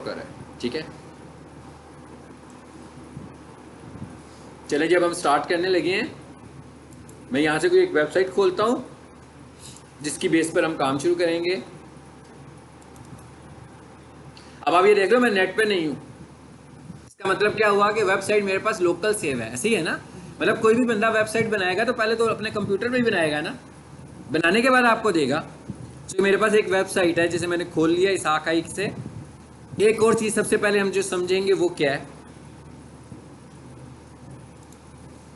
है। ठीक है, चले जब हम स्टार्ट करने लगे हैं, मैं यहाँ से कोई एक वेबसाइट खोलता हूँ जिसकी बेस पर हम काम शुरू करेंगे। अब आप ये देख लो मैं नेट पे नहीं हूँ, इसका मतलब क्या हुआ कि वेबसाइट मेरे पास लोकल सेव है। ऐसे ही है ना, मतलब कोई भी बंदा वेबसाइट बनाएगा तो पहले तो अपने कंप्यूटर में ही बनाएगा ना, बनाने के बाद आपको देगा। तो मेरे पास एक वेबसाइट है जिसे मैंने खोल लिया इस आकाइक से। एक और चीज़ सबसे पहले हम जो समझेंगे वो क्या है,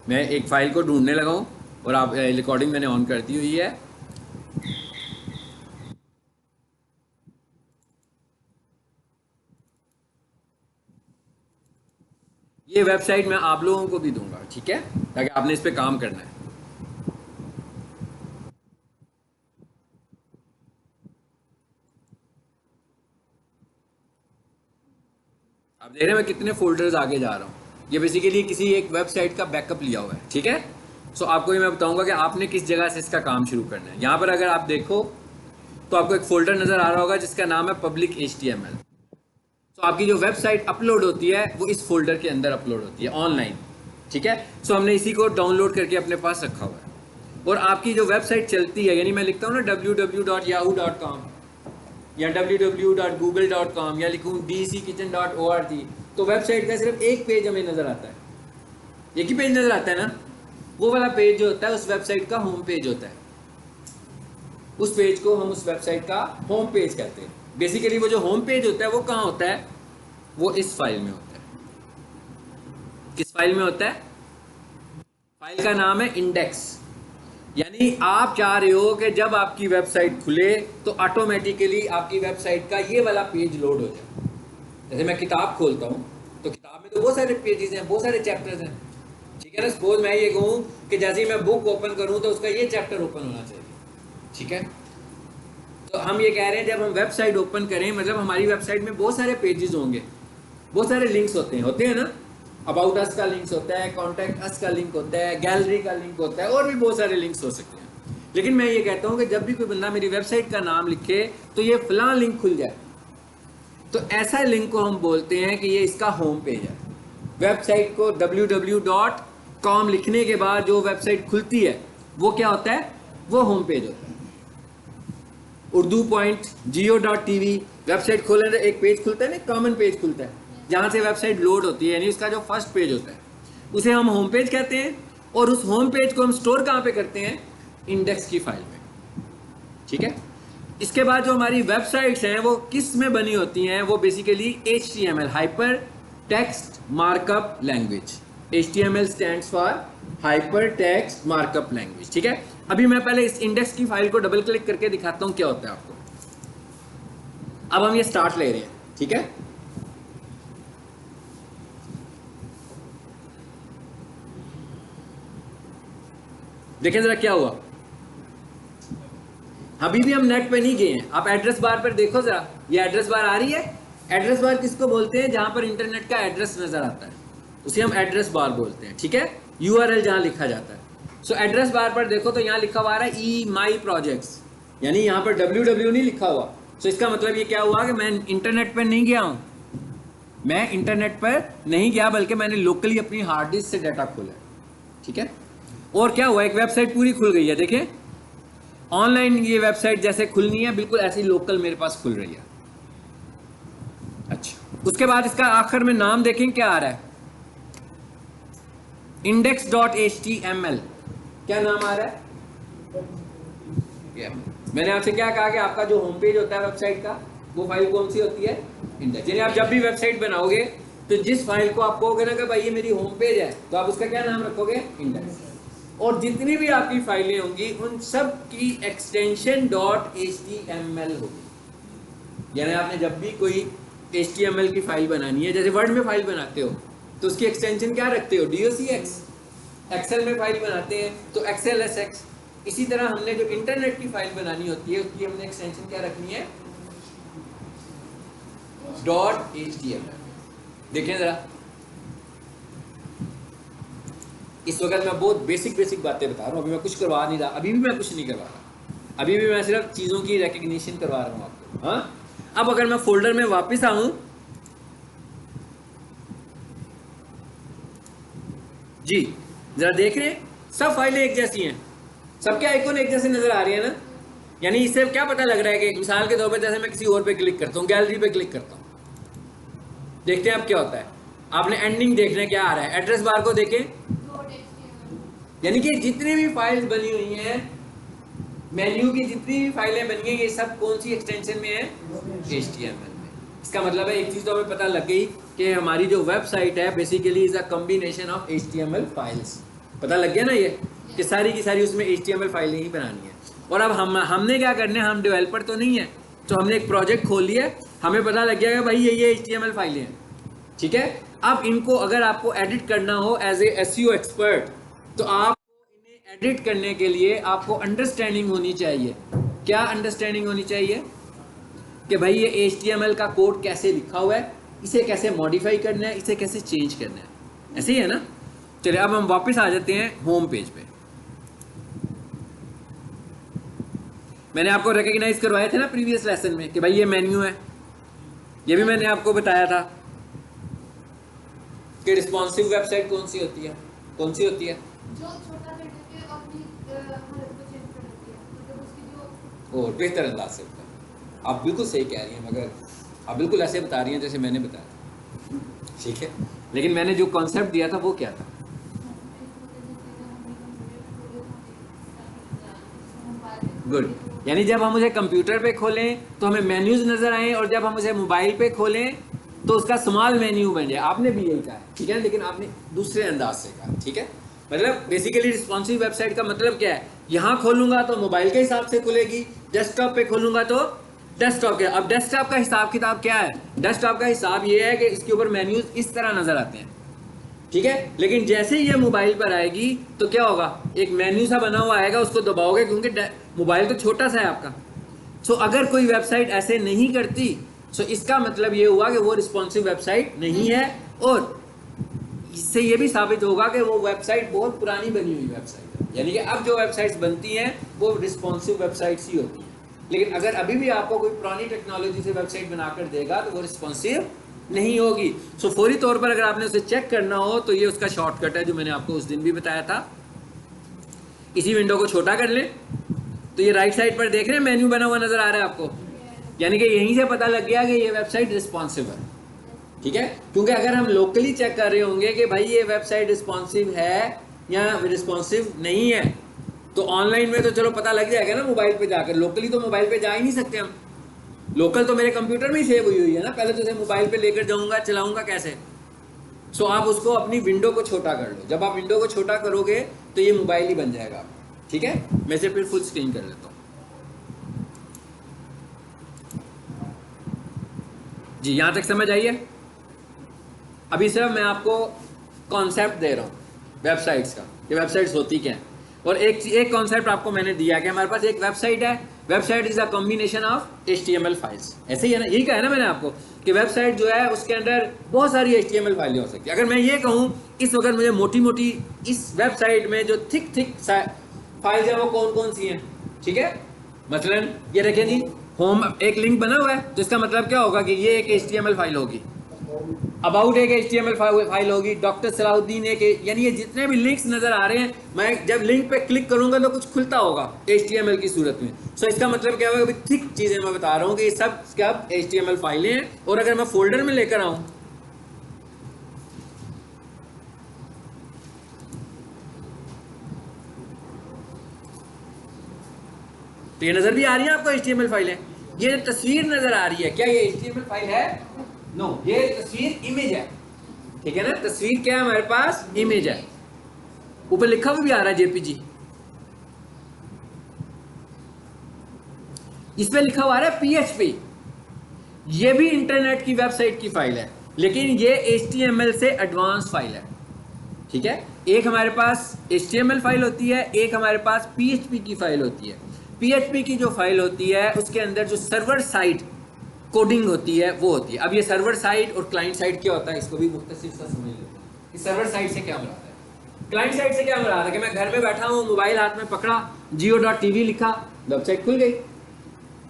मैं एक फाइल को ढूंढने लगा हूँ और आप रिकॉर्डिंग मैंने ऑन कर दी हुई है। ये वेबसाइट मैं आप लोगों को भी दूंगा, ठीक है, ताकि आपने इस पे काम करना है। आप देख रहे हैं मैं कितने फोल्डर्स आगे जा रहा हूँ। ये बेसिकली किसी एक वेबसाइट का बैकअप लिया हुआ है, ठीक है। सो आपको ही मैं बताऊंगा कि आपने किस जगह से इसका काम शुरू करना है। यहाँ पर अगर आप देखो तो आपको एक फोल्डर नजर आ रहा होगा जिसका नाम है पब्लिक HTML। तो आपकी जो वेबसाइट अपलोड होती है वो इस फोल्डर के अंदर अपलोड होती है ऑनलाइन, ठीक है। सो हमने इसी को डाउनलोड करके अपने पास रखा हुआ है और आपकी जो वेबसाइट चलती है, यानी मैं लिखता हूँ ना www.yahoo.com या www.google.com या लिखूँ dckitchen.org, तो वेबसाइट का सिर्फ एक पेज हमें नजर आता है, एक ही पेज नजर आता है ना। वो वाला पेज जो होता है उस वेबसाइट का होम पेज होता है। उस पेज को हम उस वेबसाइट का होम पेज कहते हैं। बेसिकली वो जो होम पेज होता है वो कहाँ होता है, वो इस फाइल में होता है। किस फाइल में होता है? फाइल का नाम है इंडेक्स। यानी आप चाह रहे हो कि जब आपकी वेबसाइट खुले तो ऑटोमेटिकली आपकी वेबसाइट का ये वाला पेज लोड हो जाए। जैसे मैं किताब खोलता हूँ तो किताब में तो बहुत सारे पेजेस हैं, बहुत सारे चैप्टर्स हैं, ठीक है ना। सपोज मैं ये कहूँ कि जैसे ही मैं बुक ओपन करूँ तो उसका ये चैप्टर ओपन होना चाहिए, ठीक है। तो हम ये कह रहे हैं जब हम वेबसाइट ओपन करें, मतलब हमारी वेबसाइट में बहुत सारे पेजेस होंगे, बहुत सारे लिंक्स होते हैं ना। अबाउट अस का लिंक्स होता है, कॉन्टैक्ट अस का लिंक होता है, गैलरी का लिंक होता है, और भी बहुत सारे लिंक्स हो सकते हैं। लेकिन मैं ये कहता हूँ कि जब भी कोई बंदा मेरी वेबसाइट का नाम लिखे तो ये फलां लिंक खुल जाए, तो ऐसा लिंक को हम बोलते हैं कि ये इसका होम पेज है। वेबसाइट को www.com लिखने के बाद जो वेबसाइट खुलती है वो क्या होता है, वो होम पेज होता है। urdu.geo.tv वेबसाइट खोलने से एक पेज खुलता है ना, कॉमन पेज खुलता है जहां से वेबसाइट लोड होती है, यानी उसका जो फर्स्ट पेज होता है उसे हम होम पेज कहते हैं। और उस होम पेज को हम स्टोर कहां पे करते हैं, इंडेक्स की फाइल में, ठीक है। इसके बाद जो हमारी वेबसाइट्स हैं वो किस में बनी होती हैं, वो basically HTML, hyper text markup language. HTML stands for hyper text markup language, ठीक है। अभी मैं पहले इस इंडेक्स की फाइल को डबल क्लिक करके दिखाता हूं क्या होता है आपको। अब हम ये स्टार्ट ले रहे हैं, ठीक है। देखें जरा क्या हुआ। अभी भी हम नेट पे नहीं गए हैं। आप एड्रेस बार पर देखो जरा, ये एड्रेस बार आ रही है। एड्रेस बार किसको बोलते हैं, जहां पर इंटरनेट का एड्रेस नजर आता है उसे हम एड्रेस बार बोलते हैं, ठीक है। URL जहां लिखा जाता है। सो एड्रेस बार पर देखो तो यहाँ लिखा हुआ है ई माई प्रोजेक्ट्स, यानी यहाँ पर www नहीं लिखा हुआ। सो इसका मतलब ये क्या हुआ कि मैं इंटरनेट पर नहीं गया हूं, मैं इंटरनेट पर नहीं गया, बल्कि मैंने लोकली अपनी हार्ड डिस्क से डाटा खोला, ठीक है। और क्या हुआ, एक वेबसाइट पूरी खुल गई है। देखें ऑनलाइन ये वेबसाइट जैसे खुलनी है बिल्कुल ऐसी लोकल मेरे पास खुल रही है। अच्छा, उसके बाद इसका आखिर में नाम देखें क्या आ रहा है, index.html। क्या नाम आ रहा है, मैंने आपसे क्या कहा कि आपका जो होम पेज होता है वेबसाइट का, वो फाइल कौन सी होती है, इंडेक्स। यानी आप जब भी वेबसाइट बनाओगे तो जिस फाइल को आप कहोगे ना कि भाई ये मेरी होम पेज है, तो आप उसका क्या नाम रखोगे, इंडेक्स। और जितनी भी आपकी फाइलें होंगी उन सब की एक्सटेंशन .html होगी। यानी आपने जब भी कोई HTML की फाइल बनानी है, जैसे वर्ड में फाइल बनाते हो तो उसकी एक्सटेंशन क्या रखते हो, docx। एक्सेल में फाइल बनाते हैं तो XLSX। इसी तरह हमने जो इंटरनेट की फाइल बनानी होती है उसकी हमने एक्सटेंशन क्या रखनी है, .html। देखें जरा, इस वक्त मैं बहुत बेसिक बातें बता रहा हूँ, अभी मैं कुछ करवा नहीं रहा, अभी भी मैं कुछ नहीं करवा रहा, अभी भी मैं सिर्फ चीज़ों की रिकग्निशन करवा रहा हूँ आपको। हाँ, अब अगर मैं फोल्डर में वापस आऊँ जी जरा देख रहे हैं, सब फाइलें एक जैसी हैं, सबके आइकॉन एक जैसे नजर आ रही है ना। यानी इससे क्या पता लग रहा है कि मिसाल के तौर पर जैसे मैं किसी और पे क्लिक करता हूँ, गैलरी पे क्लिक करता हूँ, देखते हैं अब क्या होता है। आपने एंडिंग देखना क्या आ रहा है, एड्रेस बार को देखें, यानी कि जितनी भी फाइल्स बनी हुई हैं, मेन्यू की जितनी भी फाइलें बनी हैं, ये सब कौन सी एक्सटेंशन में है, HTML में। इसका मतलब है एक चीज तो हमें पता लग गई कि हमारी जो वेबसाइट है basically is a combination of HTML files. पता लग गया ना ये कि सारी की सारी उसमें HTML फाइलें ही बनानी है। और अब हमने क्या करना है, हम डेवलपर तो नहीं है, तो हमने एक प्रोजेक्ट खोल लिया, हमें पता लग गया कि भाई ये HTML फाइलें हैं, ठीक है। अब इनको अगर आपको एडिट करना हो एज ए SEO एक्सपर्ट, तो आप इन्हें एडिट करने के लिए आपको अंडरस्टैंडिंग होनी चाहिए। क्या अंडरस्टैंडिंग होनी चाहिए कि भाई ये HTML का कोड कैसे लिखा हुआ है, इसे कैसे मॉडिफाई करना है, इसे कैसे चेंज करना है, ऐसे ही है ना। चलिए अब हम वापस आ जाते हैं होम पेज पे। मैंने आपको रिकॉग्नाइज करवाए थे ना प्रीवियस लेसन में कि भाई ये मेन्यू है, ये भी मैंने आपको बताया था कि रिस्पॉन्सिव वेबसाइट कौन सी होती है, कौन सी होती है, जो छोटा कर देते हैं अपनी हालत को चेंज कर देती है, मतलब उसकी जो और बेहतर अंदाज से होता है। आप बिल्कुल सही कह रही हैं, मगर आप बिल्कुल ऐसे बता रही हैं जैसे मैंने बताया, ठीक है। लेकिन मैंने जो कॉन्सेप्ट दिया था वो क्या था, गुड। यानी जब हम उसे कंप्यूटर पे खोलें तो हमें मेन्यूज नजर आए, और जब हम उसे मोबाइल पे खोलें तो उसका स्मॉल मेन्यू बन जाए। आपने भी यही कहा है, ठीक है, लेकिन आपने दूसरे अंदाज से कहा, ठीक है। मतलब बेसिकली रिस्पॉन्सिव वेबसाइट का मतलब क्या है, यहाँ खोलूंगा तो मोबाइल के हिसाब से खुलेगी, डेस्कटॉप पे खोलूंगा तो डेस्कटॉप के। अब डेस्कटॉप का हिसाब किताब क्या है, डेस्कटॉप का हिसाब ये है कि इसके ऊपर मेन्यूज इस तरह नजर आते हैं, ठीक है। लेकिन जैसे ही ये मोबाइल पर आएगी तो क्या होगा, एक मेन्यू सा बना हुआ आएगा, उसको दबाओगे क्योंकि मोबाइल तो छोटा सा है आपका। सो अगर कोई वेबसाइट ऐसे नहीं करती, सो इसका मतलब ये हुआ कि वो रिस्पॉन्सिव वेबसाइट नहीं है, और इससे ये भी साबित होगा कि वो वेबसाइट बहुत पुरानी बनी हुई वेबसाइट है। यानी कि अब जो वेबसाइट्स बनती हैं वो रिस्पॉन्सिव वेबसाइट्स ही होती हैं। लेकिन अगर अभी भी आपको कोई पुरानी टेक्नोलॉजी से वेबसाइट बनाकर देगा तो वो रिस्पॉन्सिव नहीं होगी। सो फौरी तौर पर अगर आपने उसे चेक करना हो तो ये उसका शॉर्टकट है जो मैंने आपको उस दिन भी बताया था। इसी विंडो को छोटा कर लें तो ये राइट साइड पर देख रहे हैं मेन्यू बना हुआ नजर आ रहा है आपको, यानी कि यहीं से पता लग गया कि ये वेबसाइट रिस्पॉन्सिव है, ठीक है। क्योंकि अगर हम लोकली चेक कर रहे होंगे कि भाई ये वेबसाइट रिस्पॉन्सिव है या रिस्पॉन्सिव नहीं है, तो ऑनलाइन में तो चलो पता लग जाएगा ना मोबाइल पे जाकर, लोकली तो मोबाइल पे जा ही नहीं सकते हम। लोकल तो मेरे कंप्यूटर में ही सेव हुई है ना, पहले तो उसे मोबाइल पे लेकर जाऊंगा, चलाऊंगा कैसे। सो आप उसको अपनी विंडो को छोटा कर लो, जब आप विंडो को छोटा करोगे तो ये मोबाइल ही बन जाएगा, ठीक है। मैं इसे फिर फुल स्क्रीन कर लेता हूँ। जी यहाँ तक समझ आइए। अभी सिर्फ मैं आपको कॉन्सेप्ट दे रहा हूँ वेबसाइट्स का, कि वेबसाइट्स होती क्या है। और एक कॉन्सेप्ट आपको मैंने दिया कि हमारे पास एक वेबसाइट है, website is a combination of HTML files. ऐसे ही है ना, यही कहा है ना मैंने आपको कि वेबसाइट जो है उसके अंदर बहुत सारी HTML फाइलें हो सकती है। अगर मैं ये कहूँ इस वक्त मुझे मोटी मोटी इस वेबसाइट में जो थिक फाइल्स हैं वो कौन कौन सी हैं, ठीक है। मसलन ये देखें जी, होम एक लिंक बना हुआ है, तो इसका मतलब क्या होगा कि ये एक HTML फाइल होगी, अबाउट एक HTML फाइल होगी, डॉक्टर सलाहुद्दीन एक, यानी ये जितने भी लिंक्स नजर आ रहे हैं, मैं जब लिंक पे क्लिक करूंगा तो कुछ खुलता होगा HTML की सूरत में। सो इसका मतलब क्या होगा, थिक चीजें मैं बता रहा हूँ कि ये सब क्या HTML फाइलें हैं। और अगर मैं फोल्डर में लेकर आऊं तो ये नजर भी आ रही है आपको HTML फाइलें, ये तस्वीर नजर आ रही है, क्या ये HTML फाइल है, नो, ये तस्वीर इमेज है, ठीक है ना। तस्वीर क्या है हमारे पास, इमेज है, ऊपर लिखा हुआ भी आ रहा है JPG, इसमें लिखा हुआ है PHP। ये भी इंटरनेट की वेबसाइट की फाइल है, लेकिन ये HTML से एडवांस फाइल है, ठीक है। एक हमारे पास HTML फाइल होती है, एक हमारे पास PHP की फाइल होती है। PHP की जो फाइल होती है उसके अंदर जो सर्वर साइड कोडिंग होती है वो होती है। अब ये सर्वर साइड और क्लाइंट साइड क्या होता है, इसको भी मुख्तसर सा समझ लेते हैं। इस सर्वर साइड से क्या मुराद है, क्लाइंट साइड से क्या मुराद है कि मैं घर में बैठा हूँ, मोबाइल हाथ में पकड़ा, geo.tv लिखा, वेबसाइट खुल गई,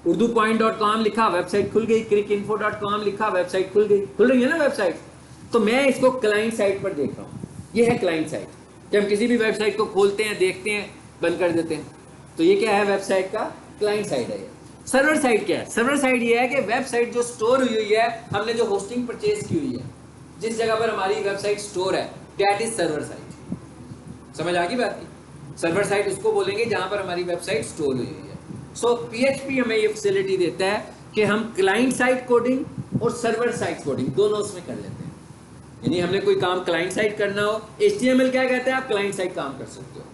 urdupoint.com लिखा, वेबसाइट खुल गई, cricinfo.com लिखा, वेबसाइट खुल गई, खुल रही है ना वेबसाइट। तो मैं इसको क्लाइंट साइड पर देख रहा हूँ, ये है क्लाइंट साइड। कि हम किसी भी वेबसाइट को खोलते हैं, देखते हैं, बंद कर देते हैं। तो ये क्या है वेबसाइट का क्लाइंट साइड है। सर्वर साइड क्या है? सर्वर साइड ये है कि वेबसाइट जो स्टोर हुई है, हमने जो होस्टिंग परचेज की हुई है, जिस जगह पर हमारी वेबसाइट स्टोर है, दैट इज सर्वर साइड। समझ आ गई बात की? सर्वर साइड उसको बोलेंगे जहां पर हमारी वेबसाइट स्टोर हुई है। सो पीएचपी हमें ये फैसिलिटी देता है कि हम क्लाइंट साइड कोडिंग और सर्वर साइड कोडिंग दोनों उसमें कर लेते हैं। यानी हमने कोई काम क्लाइंट साइड करना हो, HTML क्या कहते हैं, आप क्लाइंट साइड काम कर सकते हो,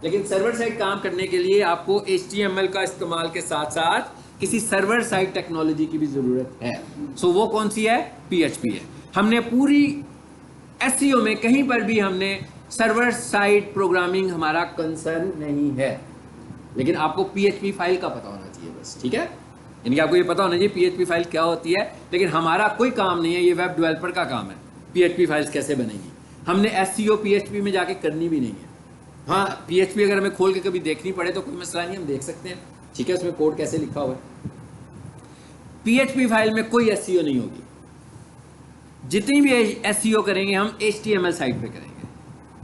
लेकिन सर्वर साइड काम करने के लिए आपको HTML का इस्तेमाल के साथ साथ किसी सर्वर साइड टेक्नोलॉजी की भी जरूरत है। सो वो कौन सी है? PHP है। हमने पूरी SEO में कहीं पर भी हमने सर्वर साइड प्रोग्रामिंग हमारा कंसर्न नहीं है, लेकिन आपको PHP फाइल का पता होना चाहिए बस, ठीक है? यानी कि आपको ये पता होना चाहिए PHP फाइल क्या होती है, लेकिन हमारा कोई काम नहीं है, ये वेब डेवलपर का काम है PHP फाइल्स कैसे बनेगी। हमने SEO PHP में जाके करनी भी नहीं है। हाँ, PHP अगर हमें खोल के कभी देखनी पड़े तो कोई मसला नहीं, हम देख सकते हैं, ठीक है, उसमें कोड कैसे लिखा हुआ है। PHP फाइल में कोई SEO नहीं होगी। जितनी भी SEO करेंगे हम HTML साइड पे करेंगे।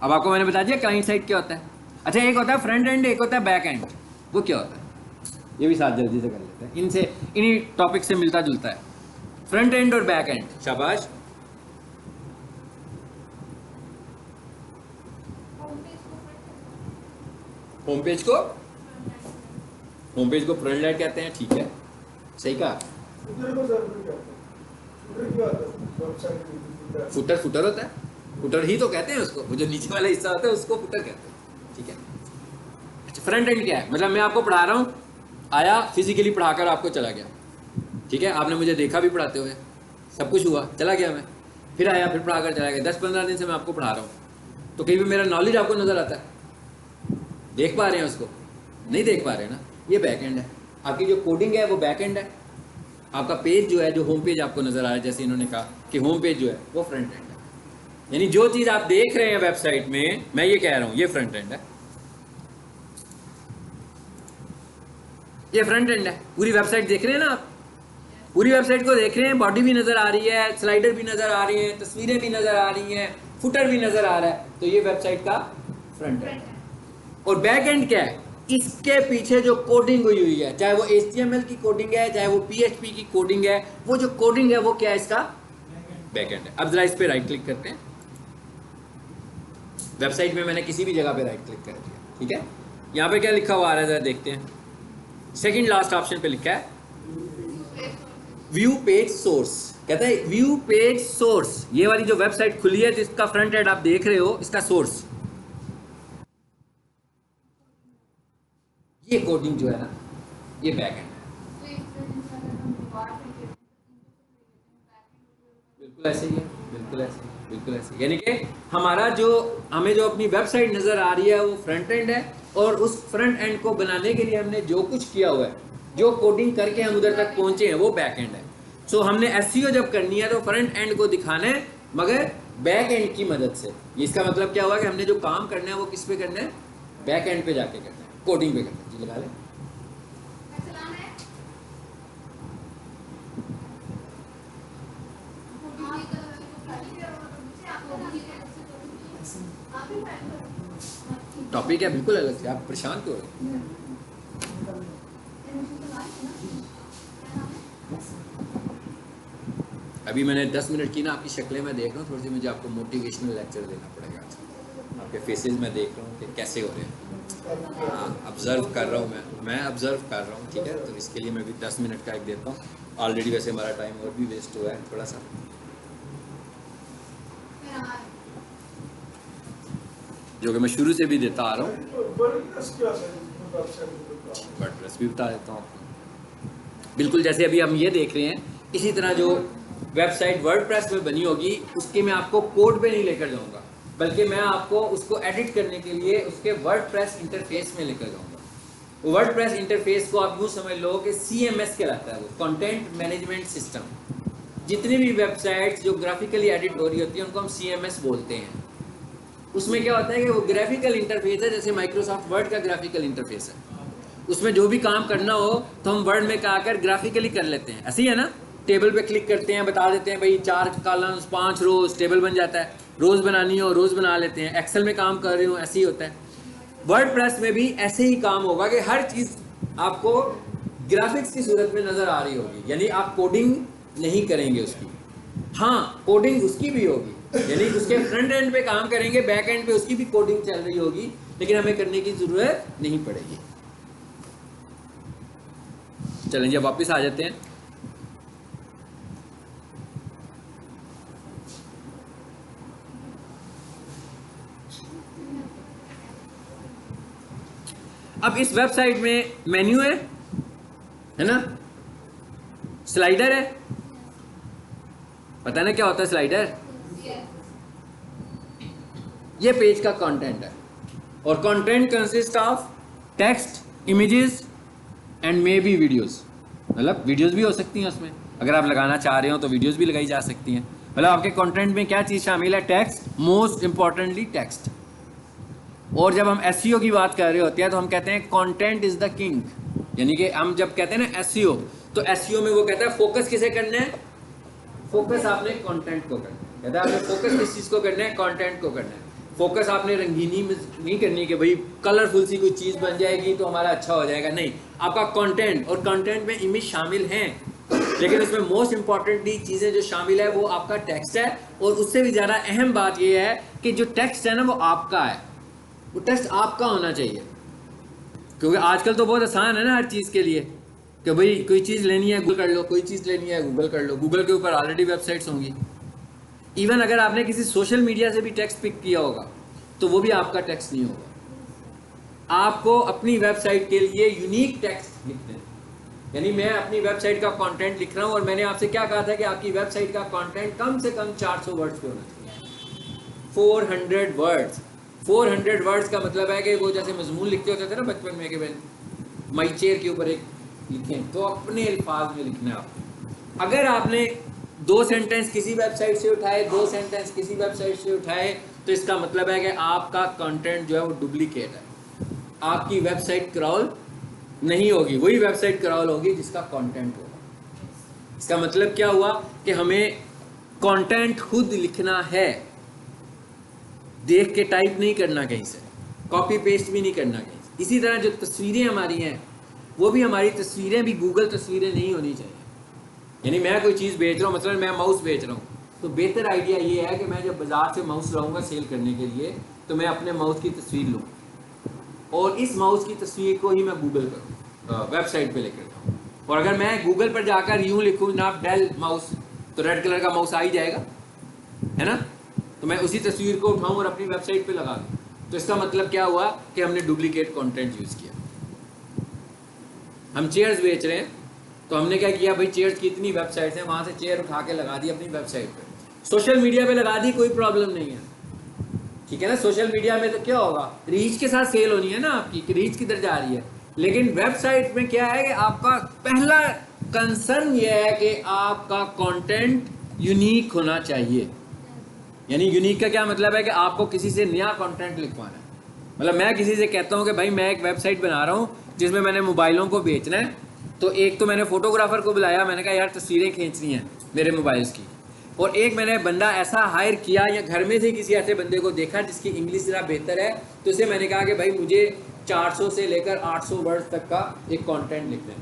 अब आपको मैंने बता दिया क्लाइंट साइड क्या होता है। अच्छा, एक होता है फ्रंट एंड, एक होता है बैक एंड। वो क्या होता है ये भी साथ जल्दी से कर लेते हैं, इनसे इन्हीं टॉपिक से मिलता जुलता है। फ्रंट एंड और बैक एंड, शाबाश। होम पेज को फ्रंट एंड कहते हैं, ठीक है, सही कहा। फुटर होता है, फुटर ही तो कहते हैं उसको, वो जो नीचे वाला हिस्सा होता है उसको फुटर कहते हैं, ठीक है। अच्छा, फ्रंट एंड क्या है? मतलब मैं आपको पढ़ा रहा हूँ, आया फिजिकली पढ़ाकर आपको चला गया, ठीक है, आपने मुझे देखा भी पढ़ाते हुए, सब कुछ हुआ, चला गया मैं, फिर आया, फिर पढ़ाकर चला गया। 10-15 दिन से मैं आपको पढ़ा रहा हूँ, तो कहीं भी मेरा नॉलेज आपको नजर आता है? देख पा रहे हैं उसको? नहीं देख पा रहे ना, ये बैक एंड है। आपकी जो कोडिंग है वो बैक एंड है। आपका पेज जो है, जो होम पेज आपको नजर आ रहा है, जैसे इन्होंने कहा कि होम पेज जो है वो फ्रंट एंड है। यानी जो चीज आप देख रहे हैं वेबसाइट में, मैं ये कह रहा हूं, ये फ्रंट एंड है, ये फ्रंट एंड है। पूरी वेबसाइट देख रहे हैं ना आप? पूरी वेबसाइट को देख रहे हैं, बॉडी भी नजर आ रही है, स्लाइडर भी नजर आ रही है, तस्वीरें भी नजर आ रही हैं, फुटर भी नजर आ रहा है, तो ये वेबसाइट का फ्रंट एंड है। और बैक एंड क्या है? इसके पीछे जो कोडिंग हुई है, चाहे वो HTML की कोडिंग है, चाहे वो PHP की कोडिंग है, वो जो कोडिंग है वो क्या है? इसका बैक एंड है। अब जरा इस पे राइट क्लिक करते हैं। वेबसाइट में मैंने किसी भी जगह पे राइट क्लिक कर दिया, ठीक है। यहाँ पे क्या लिखा हुआ आ रहा है, जरा देखते हैं। सेकंड लास्ट ऑप्शन पे लिखा है व्यू पेज सोर्स। कहता है व्यू पेज सोर्स, ये वाली जो वेबसाइट खुली है जिसका फ्रंट एंड आप देख रहे हो, इसका सोर्स, ये कोडिंग जो है ना, ये बैक एंड है। बिल्कुल ऐसे ही है, बिल्कुल ऐसे, बिल्कुल ऐसे। यानी कि हमारा जो, हमें जो अपनी वेबसाइट नजर आ रही है वो फ्रंट एंड है, और उस फ्रंट एंड को बनाने के लिए हमने जो कुछ किया हुआ है, जो कोडिंग करके हम उधर तक पहुंचे हैं, वो बैक एंड है। सो हमने SEO जब करनी है तो फ्रंट एंड को दिखाना है, मगर बैक एंड की मदद से। इसका मतलब क्या हुआ कि हमने जो काम करना है वो किस पे करना है? बैक एंड पे जाके करना है, कोडिंग पे करना है। जी लगा लें। टॉपिक है बिल्कुल अलग से, आप परेशान क्यों हो रहे हैं? अभी मैंने 10 मिनट की ना आपकी शक्लें मैं देख रहा हूँ, थोड़ी सी मुझे आपको मोटिवेशनल लेक्चर देना पड़ेगा आज। आपके फेसेस मैं देख रहा हूँ कि कैसे हो रहे हैं। हाँ, ऑब्जर्व कर रहा हूँ, मैं ऑब्जर्व कर रहा हूँ, ठीक है। तो इसके लिए मैं भी 10 मिनट का एक देता हूँ। ऑलरेडी वैसे हमारा टाइम और भी वेस्ट हुआ है थोड़ा सा, जो कि मैं शुरू से भी देता आ रहा हूँ। वर्डप्रेस भी बता देता हूँ आपको। बिल्कुल जैसे अभी हम ये देख रहे हैं, इसी तरह जो वेबसाइट वर्डप्रेस में बनी होगी, उसके मैं आपको कोड पे नहीं लेकर जाऊंगा, बल्कि मैं आपको उसको एडिट करने के लिए उसके वर्डप्रेस इंटरफेस में लेकर जाऊंगा। वर्डप्रेस इंटरफेस को आप यूँ समझ लो कि CMS कहलाता है, वो कंटेंट मैनेजमेंट सिस्टम। जितनी भी वेबसाइट्स जो ग्राफिकली एडिट हो रही होती है उनको हम CMS बोलते हैं। उसमें क्या होता है कि वो ग्राफिकल इंटरफेस है, जैसे माइक्रोसॉफ्ट वर्ड का ग्राफिकल इंटरफेस है। उसमें जो भी काम करना हो तो हम वर्ड में आकर ग्राफिकली कर लेते हैं, ऐसे ही है ना। टेबल पे क्लिक करते हैं, बता देते हैं भाई 4 कॉलम्स 5 रोज, टेबल बन जाता है। रोज बनानी हो रोज बना लेते हैं। एक्सेल में काम कर रहे हो ऐसे ही होता है। वर्डप्रेस में भी ऐसे ही काम होगा कि हर चीज़ आपको ग्राफिक्स की सूरत में नज़र आ रही होगी, यानी आप कोडिंग नहीं करेंगे उसकी। हाँ, कोडिंग उसकी भी होगी, यानी उसके फ्रंट एंड पे काम करेंगे, बैक एंड पे उसकी भी कोडिंग चल रही होगी, लेकिन हमें करने की ज़रूरत नहीं पड़ेगी। चलें जी, अब वापस आ जाते हैं। अब इस वेबसाइट में मेन्यू है ना, स्लाइडर है। पता ना क्या होता है स्लाइडर? ये पेज का कंटेंट है, और content consist of text, images and may be videos. मतलब वीडियोस भी हो सकती हैं उसमें, अगर आप लगाना चाह रहे हो तो वीडियोस भी लगाई जा सकती हैं। मतलब आपके कंटेंट में क्या चीज़ शामिल है? Text, most importantly text. और जब हम एसईओ की बात कर रहे होते हैं तो हम कहते हैं कंटेंट इज द किंग, यानी कि हम जब कहते हैं ना एसईओ, तो एसईओ में वो कहता है फोकस किसे करना है? फोकस आपने कंटेंट को करना है। कहता है आपने फोकस किस चीज़ को करना है? कंटेंट को करना है। फोकस आपने रंगीनी में नहीं करनी कि भाई कलरफुल सी कोई चीज़ बन जाएगी तो हमारा अच्छा हो जाएगा, नहीं। आपका कंटेंट, और कंटेंट में इमेज शामिल हैं, लेकिन उसमें मोस्ट इंपॉर्टेंटली चीज़ें जो शामिल है वो आपका टेक्स्ट है। और उससे भी ज़्यादा अहम बात ये है कि जो टेक्स्ट है ना वो आपका है, वो टेक्स्ट आपका होना चाहिए। क्योंकि आजकल तो बहुत आसान है ना हर चीज़ के लिए, कि भाई कोई चीज़ लेनी है गूगल कर लो, कोई चीज़ लेनी है गूगल कर लो। गूगल के ऊपर ऑलरेडी वेबसाइट्स होंगी। इवन अगर आपने किसी सोशल मीडिया से भी टेक्स्ट पिक किया होगा तो वो भी आपका टेक्स्ट नहीं होगा। आपको अपनी वेबसाइट के लिए यूनिक टेक्स्ट लिखते हैं, यानी मैं अपनी वेबसाइट का कंटेंट लिख रहा हूँ, और मैंने आपसे क्या कहा था कि आपकी वेबसाइट का कंटेंट कम से कम 400 वर्ड्स पे होना चाहिए। 400 वर्ड्स। 400 वर्ड्स का मतलब है कि वो जैसे मजमून लिखते होते थे ना बचपन में, कि भाई माई चेयर के ऊपर एक लिखें, तो अपने अल्फाज में लिखना है आपको। अगर आपने 2 सेंटेंस किसी वेबसाइट से उठाए, 2 सेंटेंस किसी वेबसाइट से उठाए, तो इसका मतलब है कि आपका कंटेंट जो है वो डुप्लीकेट है। आपकी वेबसाइट क्रॉल नहीं होगी, वही वेबसाइट क्रॉल होगी जिसका कंटेंट होगा। इसका मतलब क्या हुआ कि हमें कंटेंट खुद लिखना है, देख के टाइप नहीं करना कहीं से, कॉपी पेस्ट भी नहीं करना कहीं से। इसी तरह जो तस्वीरें हमारी हैं, वो भी हमारी तस्वीरें भी गूगल तस्वीरें नहीं होनी चाहिए। यानी मैं कोई चीज़ बेच रहा हूँ, मतलब मैं माउस बेच रहा हूँ, तो बेहतर आइडिया ये है कि मैं जब बाज़ार से माउस लाऊंगा सेल करने के लिए, तो मैं अपने माउस की तस्वीर लूँ, और इस माउस की तस्वीर को ही मैं गूगल पर वेबसाइट पे लेकर जाऊँ। और अगर मैं गूगल पर जाकर यूँ लिखूँ ना डेल माउस, तो रेड कलर का माउस आ ही जाएगा, है ना। तो मैं उसी तस्वीर को उठाऊँ और अपनी वेबसाइट पे लगा दूँ, तो इसका मतलब क्या हुआ कि हमने डुप्लीकेट कंटेंट यूज़ किया। हम चेयर्स बेच रहे हैं, तो हमने क्या किया भाई, चेयर्स की इतनी वेबसाइट्स हैं, वहाँ से चेयर उठा के लगा दी अपनी वेबसाइट पे, सोशल मीडिया पे लगा दी, कोई प्रॉब्लम नहीं है, ठीक है ना। सोशल मीडिया में तो क्या होगा, रीच के साथ सेल होनी है ना आपकी, कि रीच किधर जा रही है। लेकिन वेबसाइट में क्या है कि आपका पहला कंसर्न ये है कि आपका कंटेंट यूनिक होना चाहिए। यानी यूनिक का क्या मतलब है कि आपको किसी से नया कंटेंट लिखवाना है। मतलब मैं किसी से कहता हूँ कि भाई मैं एक वेबसाइट बना रहा हूँ जिसमें मैंने मोबाइलों को बेचना है, तो एक तो मैंने फोटोग्राफर को बुलाया, मैंने कहा यार तस्वीरें खींचनी है मेरे मोबाइल्स की, और एक मैंने बंदा ऐसा हायर किया, या घर में से किसी ऐसे बंदे को देखा जिसकी इंग्लिश ज़रा बेहतर है, तो उसे मैंने कहा कि भाई मुझे 400 से लेकर 800 वर्ड तक का एक कंटेंट लिखना है,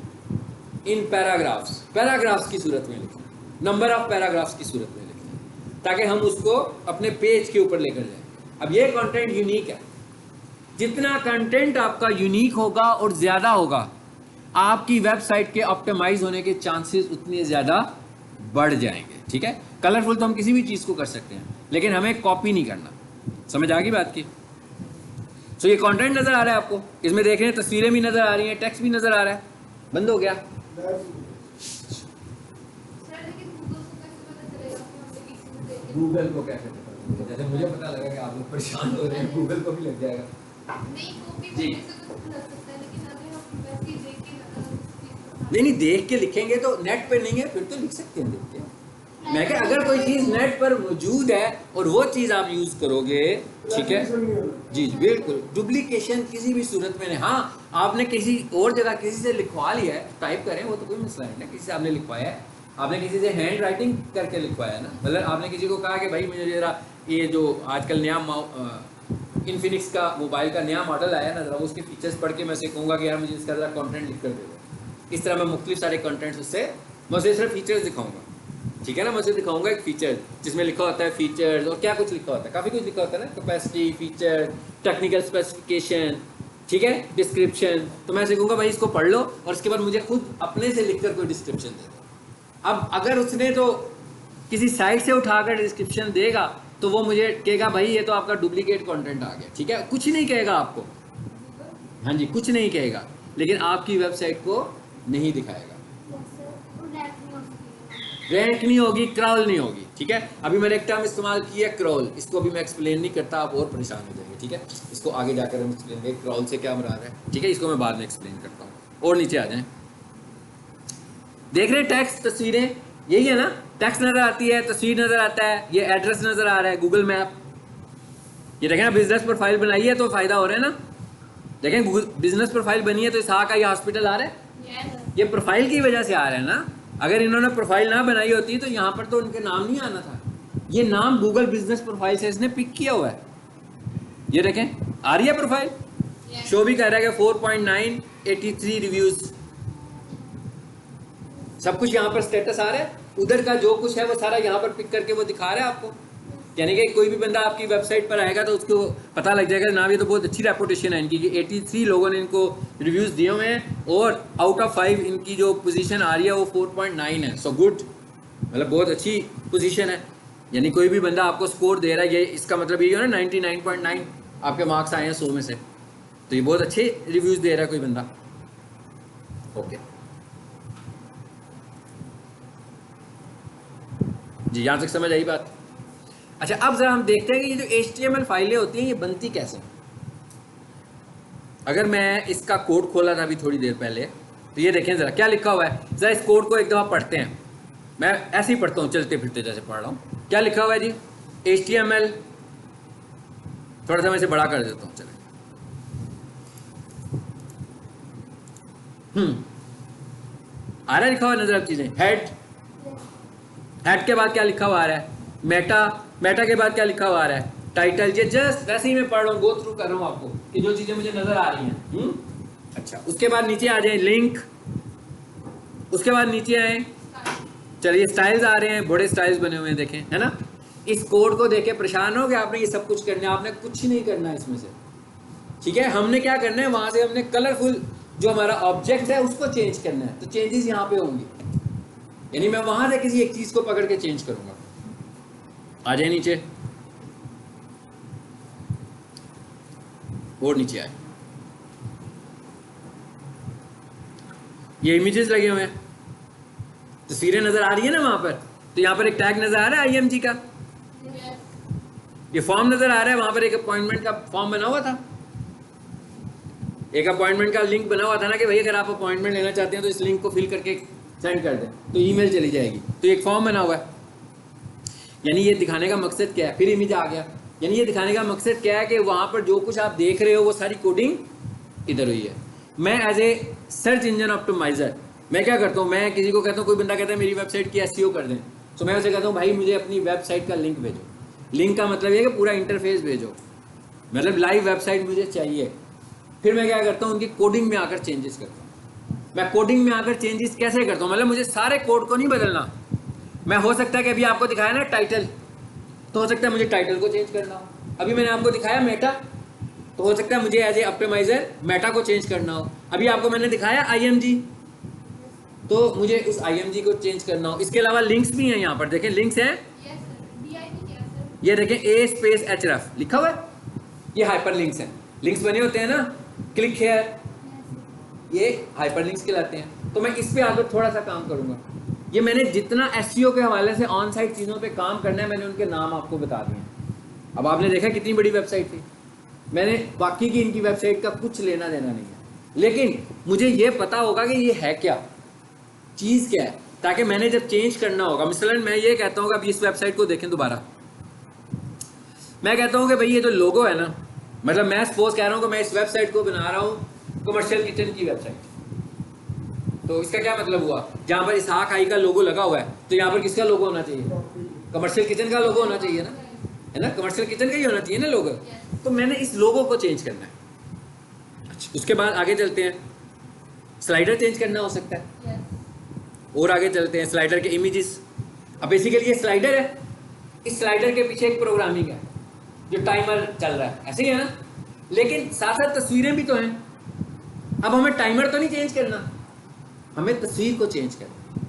इन पैराग्राफ्स की सूरत में लिखना है, नंबर ऑफ पैराग्राफ्स की सूरत में लिखना है, ताकि हम उसको अपने पेज के ऊपर लेकर जाएं। अब ये कंटेंट यूनिक है। जितना कंटेंट आपका यूनिक होगा और ज़्यादा होगा, आपकी वेबसाइट के ऑप्टिमाइज होने के चांसेस उतने ज़्यादा बढ़ जाएंगे, ठीक है। कलरफुल तो हम किसी भी चीज़ को कर सकते हैं, लेकिन हमें कॉपी नहीं करना। समझ आ गई बात की? सो ये कंटेंट नज़र आ रहा है आपको, इसमें देख रहे हैं तस्वीरें भी नज़र आ रही हैं, टेक्स्ट भी नज़र आ रहा है। बंद हो गया? गूगल को कैसे पता चलेगा? जैसे मुझे पता लगा कि आप लोग परेशान हो रहे हैं, गूगल को भी लग जाएगा। नहीं, कॉपी करने से तो लग सकता है, लेकिन अगर हम वैसे ही देख के नहीं देख के लिखेंगे तो नेट पे नहीं है, फिर तो लिख सकते हैं देख के। मैं क्या, अगर कोई चीज़ नेट पर मौजूद है और वो चीज़ आप यूज़ करोगे, ठीक है जी बिल्कुल, डुप्लीकेशन किसी भी सूरत में नहीं। हाँ, आपने किसी और जगह किसी से लिखवा लिया है, टाइप करें, वो तो कोई मसला नहीं है, किसी से आपने लिखवाया है, आपने किसी से हैंड राइटिंग करके लिखवाया है ना, मतलब आपने किसी को कहा कि भाई मुझे जरा ये जो आजकल नया इन्फिनिक्स का मोबाइल का नया मॉडल आया है ना, जरा उसके फीचर्स पढ़ के मैं उसे कहूँगा कि यार मुझे इसका जरा कंटेंट लिख कर दे दो। इस तरह मैं मुख्तलिफ सारे कंटेंट्स उससे मैं उसे सिर्फ फीचर्स दिखाऊंगा, ठीक है ना। मैं उसे दिखाऊंगा एक फीचर जिसमें लिखा होता है फीचर्स, और क्या कुछ लिखा होता है, काफ़ी कुछ लिखा होता है ना, कैपेसिटी, फीचर, टेक्निकल स्पेसिफिकेशन, ठीक है, डिस्क्रिप्शन। तो मैं सीखूंगा भाई इसको पढ़ लो और इसके बाद मुझे खुद अपने से लिखकर कोई डिस्क्रिप्शन दे दो। अब अगर उसने तो किसी साइट से उठाकर डिस्क्रिप्शन देगा तो वो मुझे कहेगा भाई ये तो आपका डुप्लीकेट कंटेंट आ गया, ठीक है, कुछ नहीं कहेगा आपको, हाँ जी, कुछ नहीं कहेगा, लेकिन आपकी वेबसाइट को नहीं दिखाएगा, रैंक नहीं होगी, क्रॉल नहीं होगी, ठीक है। अभी मैंने एक टर्म इस्तेमाल किया क्रॉल, इसको अभी मैं एक्सप्लेन नहीं करता, आप और परेशान हो जाएंगे, ठीक है। इसको आगे जाकर हम एक्सप्लेन करेंगे क्रॉल से क्या मुराद है, ठीक है, इसको मैं बाद में एक्सप्लेन करता हूँ। और नीचे आ जाएं, देख रहे हैं टेक्स्ट, तस्वीरें, यही है ना, टेक्स्ट नजर आती है, तस्वीर नजर आता है, ये एड्रेस नजर आ रहा है, गूगल मैप, ये देखें ना, बिजनेस प्रोफाइल बनाई है तो फायदा हो रहा है ना, देखें गूगल बिजनेस प्रोफाइल बनी है तो इसहाक का ये हॉस्पिटल आ रहा है, ये प्रोफाइल की वजह से आ रहा है ना। अगर इन्होंने प्रोफाइल ना बनाई होती तो यहाँ पर तो उनके नाम नहीं आना था, ये नाम गूगल बिजनेस प्रोफाइल से इसने पिक किया हुआ है। ये देखें आ रही है प्रोफाइल, शो भी कह रहा है कि 4.9 83 रिव्यूज, सब कुछ यहाँ पर स्टेटस आ रहा है, उधर का जो कुछ है वो सारा यहाँ पर पिक करके वो दिखा रहा है आपको। यानी कि कोई भी बंदा आपकी वेबसाइट पर आएगा तो उसको पता लग जाएगा ना, ये तो बहुत अच्छी रेपुटेशन है इनकी कि 83 लोगों ने इनको रिव्यूज़ दिए हुए हैं और आउट ऑफ 5 इनकी जो पोजीशन आ रही है वो 4.9 है। सो गुड, मतलब बहुत अच्छी पोजीशन है। यानी कोई भी बंदा आपको स्कोर दे रहा है, ये इसका मतलब ये है ना 99.9 आपके मार्क्स आए हैं 100 में से, तो ये बहुत अच्छे रिव्यूज़ दे रहा है कोई बंदा। ओके जी, यहाँ तक समझ आई बात। अच्छा, अब जरा हम देखते हैं कि ये जो HTML फाइलें होती हैं ये बनती कैसे हैं। अगर मैं इसका कोड खोला था अभी थोड़ी देर पहले, तो ये देखें ज़रा क्या लिखा हुआ है, ज़रा इस कोड को एक दफ़ा पढ़ते हैं। मैं ऐसे ही पढ़ता हूँ, चलते फिरते जैसे पढ़ रहा हूँ। क्या लिखा हुआ है जी, HTML, थोड़ा सा मैं इसे बड़ा कर देता हूँ, चले। आ रहा है लिखा हुआ नजर अब चीज़ें, हेड के बाद क्या लिखा हुआ आ रहा है, मेटा के बाद क्या लिखा हुआ आ रहा है, टाइटल। ये जस्ट वैसे ही मैं पढ़ रहा हूँ, गो थ्रू कर रहा हूँ आपको कि जो चीज़ें मुझे नजर आ रही हैं। अच्छा, उसके बाद नीचे आ जाए लिंक, उसके बाद नीचे आए, चलिए स्टाइल्स आ रहे हैं, बड़े स्टाइल्स बने हुए हैं देखें, है ना। इस कोड को देखे परेशान हो गए आपने, ये सब कुछ करना है, आपने कुछ नहीं करना है इसमें से, ठीक है। हमने क्या करना है, वहां से हमने कलरफुल जो हमारा ऑब्जेक्ट है उसको चेंज करना है, तो चेंजेस यहाँ पे होंगे, यानी मैं वहां से किसी एक चीज को पकड़ के चेंज करूंगा। आ जाए नीचे, और नीचे आए, ये इमेजेस लगे हुए हैं, तस्वीरें नजर आ रही है ना वहां पर, तो यहाँ पर एक टैग नजर आ रहा है IMG का, ये फॉर्म नजर आ रहा है, वहां पर एक अपॉइंटमेंट का फॉर्म बना हुआ था, एक अपॉइंटमेंट का लिंक बना हुआ था ना कि भाई अगर आप अपॉइंटमेंट लेना चाहते हैं तो इस लिंक को फिल करके सेंड कर दें तो ईमेल चली जाएगी, तो एक फॉर्म बना हुआ है। यानी ये दिखाने का मकसद क्या है, फिर इमेज आ गया, यानी ये दिखाने का मकसद क्या है कि वहाँ पर जो कुछ आप देख रहे हो वो सारी कोडिंग इधर हुई है। मैं as a search engine optimiser मैं क्या करता हूँ, मैं किसी को कहता हूँ, कोई बंदा कहता है मेरी वेबसाइट की SEO कर दें, तो मैं उसे कहता हूँ भाई मुझे अपनी वेबसाइट का लिंक भेजो। लिंक का मतलब ये कि पूरा इंटरफेस भेजो, मतलब लाइव वेबसाइट मुझे चाहिए। फिर मैं क्या करता हूँ, उनकी कोडिंग में आकर चेंजेस करता हूँ। मैं कोडिंग में आकर चेंजेस कैसे करता हूँ, मतलब मुझे सारे कोड को नहीं बदलना। मैं हो सकता है कि अभी आपको दिखाया ना टाइटल, तो हो सकता है मुझे टाइटल को चेंज करना हो। अभी मैंने आपको दिखाया मेटा, तो हो सकता है मुझे एज ए ऑप्टिमाइजर मेटा को चेंज करना हो। अभी आपको मैंने दिखाया IMG, तो मुझे उस IMG को चेंज करना हो। इसके अलावा लिंक्स भी हैं, यहाँ पर देखें लिंक्स हैं, ये देखें A/href लिखा हुआ है, ये हाइपर लिंक्स हैं। लिंक्स बने होते हैं ना, क्लिक हेयर, ये हाइपर लिंक्स कहलाते हैं। तो मैं इस पे आकर थोड़ा सा काम करूंगा। ये मैंने जितना SEO के हवाले से ऑन साइट चीज़ों पे काम करना है, मैंने उनके नाम आपको बता दिए। अब आपने देखा कितनी बड़ी वेबसाइट थी, मैंने बाकी की इनकी वेबसाइट का कुछ लेना देना नहीं है, लेकिन मुझे ये पता होगा कि ये है क्या चीज़, क्या है, ताकि मैंने जब चेंज करना होगा, मिसलन मैं ये कहता हूँ कि अब इस वेबसाइट को देखें दोबारा, मैं कहता हूँ कि भाई ये जो लोगो है ना, मतलब मैं सपोज कह रहा हूँ कि मैं इस वेबसाइट को बना रहा हूँ कमर्शियल किचन की वेबसाइट, तो इसका क्या मतलब हुआ, जहाँ पर इसहाक आई का लोगो लगा हुआ है तो यहाँ पर किसका लोगो होना चाहिए, कमर्शियल किचन का लोगो होना चाहिए ना, है ना, कमर्शियल किचन का ही होना चाहिए ना लोगो। तो मैंने इस लोगो को चेंज करना है। अच्छा, उसके बाद आगे चलते हैं, स्लाइडर चेंज करना हो सकता है। और आगे चलते हैं, स्लाइडर के इमेजेस। अब बेसिकली ये स्लाइडर है, इस स्लाइडर के पीछे एक प्रोग्रामिंग है जो टाइमर चल रहा है, ऐसे ही है ना, लेकिन साथ साथ तस्वीरें भी तो हैं। अब हमें टाइमर तो नहीं चेंज करना, हमें तस्वीर को चेंज करना।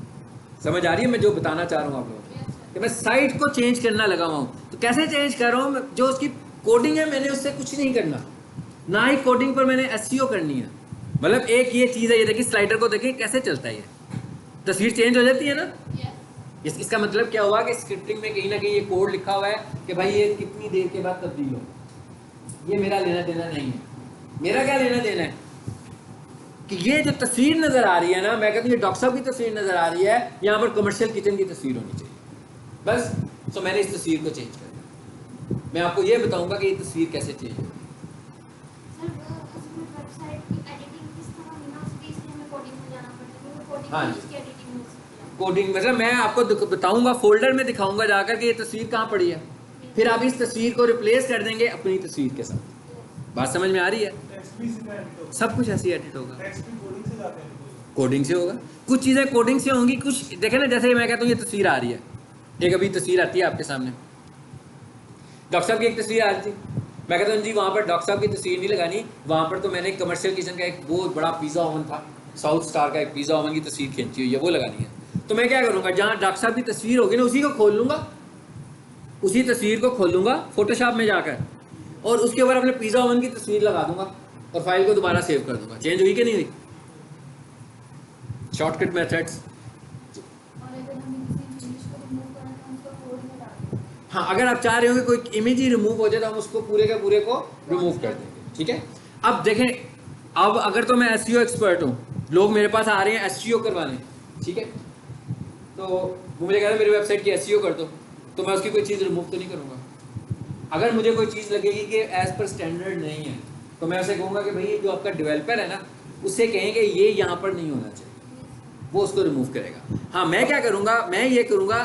समझ आ रही है मैं जो बताना चाह रहा हूँ आप लोगों को, कि मैं साइट को चेंज करना लगा हुआ हूँ। तो कैसे चेंज कर रहा हूँ, जो उसकी कोडिंग है मैंने उससे कुछ नहीं करना, ना ही कोडिंग पर मैंने एसईओ करनी है। मतलब एक ये चीज़ है, ये देखिए स्लाइडर को देखिए कैसे चलता है, ये तस्वीर चेंज हो जाती है ना। इसका मतलब क्या हुआ कि स्क्रिप्टिंग में कहीं ना कहीं ये कोड लिखा हुआ है कि भाई ये कितनी देर के बाद तब्दील हो। ये मेरा लेना देना नहीं है। मेरा क्या लेना देना है कि ये जो तस्वीर नजर आ रही है ना, मैं कहता हूँ ये डॉक्टर साहब की तस्वीर नजर आ रही है, यहाँ पर कमर्शियल किचन की तस्वीर होनी चाहिए बस। तो मैंने इस तस्वीर को चेंज कर दिया। मैं आपको ये बताऊंगा कि ये तस्वीर कैसे चेंज होगी। हाँ जी, कोडिंग मतलब मैं आपको बताऊंगा, फोल्डर में दिखाऊंगा जाकर कि ये तस्वीर कहाँ पड़ी है, फिर आप इस तस्वीर को रिप्लेस कर देंगे अपनी तस्वीर के साथ। बात समझ में आ रही है? सब कुछ ऐसे ही एडिट होगा, कोडिंग से होगा। कुछ चीज़ें कोडिंग से होंगी, कुछ देखे ना, जैसे मैं कहता हूँ ये तस्वीर आ रही है, एक अभी तस्वीर आती है आपके सामने, डॉक्टर साहब की एक तस्वीर आ रही थी, मैं कहता हूँ जी वहाँ पर डॉक्टर साहब की तस्वीर नहीं लगानी, वहाँ पर तो मैंने कमर्शियल किचन का एक बहुत बड़ा पिज़्ज़ा ओवन था, साउथ स्टार का एक पिज़्ज़ा ओवन की तस्वीर खींची हुई है, वो लगानी है। तो मैं क्या करूँगा, जहाँ डॉक्टर साहब की तस्वीर होगी ना उसी को खोल लूँगा, उसी तस्वीर को खोल लूँगा फोटोशॉप में जाकर, और उसके ऊपर अपने पिज़्ज़ा ओवन की तस्वीर लगा दूंगा और फाइल को दोबारा सेव कर दूंगा। चेंज हुई कि नहीं हुई? Shortcut methods. हाँ, अगर आप चाह रहे हो कि कोई इमेज ही रिमूव हो जाए तो हम उसको पूरे के पूरे को रिमूव कर देंगे, ठीक है। अब देखें, अब अगर तो मैं एसईओ एक्सपर्ट हूँ, लोग मेरे पास आ रहे हैं एसईओ करवाने, ठीक है, तो वो मुझे कह रहे हैं मेरी वेबसाइट की एसईओ कर दो, तो मैं उसकी कोई चीज़ रिमूव तो नहीं करूँगा। अगर मुझे कोई चीज़ लगेगी कि एज़ पर स्टैंडर्ड नहीं है तो मैं उसे कहूँगा कि भाई जो आपका डेवलपर है ना, उससे कहें कि ये यहाँ पर नहीं होना चाहिए, वो उसको रिमूव करेगा। हाँ, मैं क्या करूँगा, मैं ये करूँगा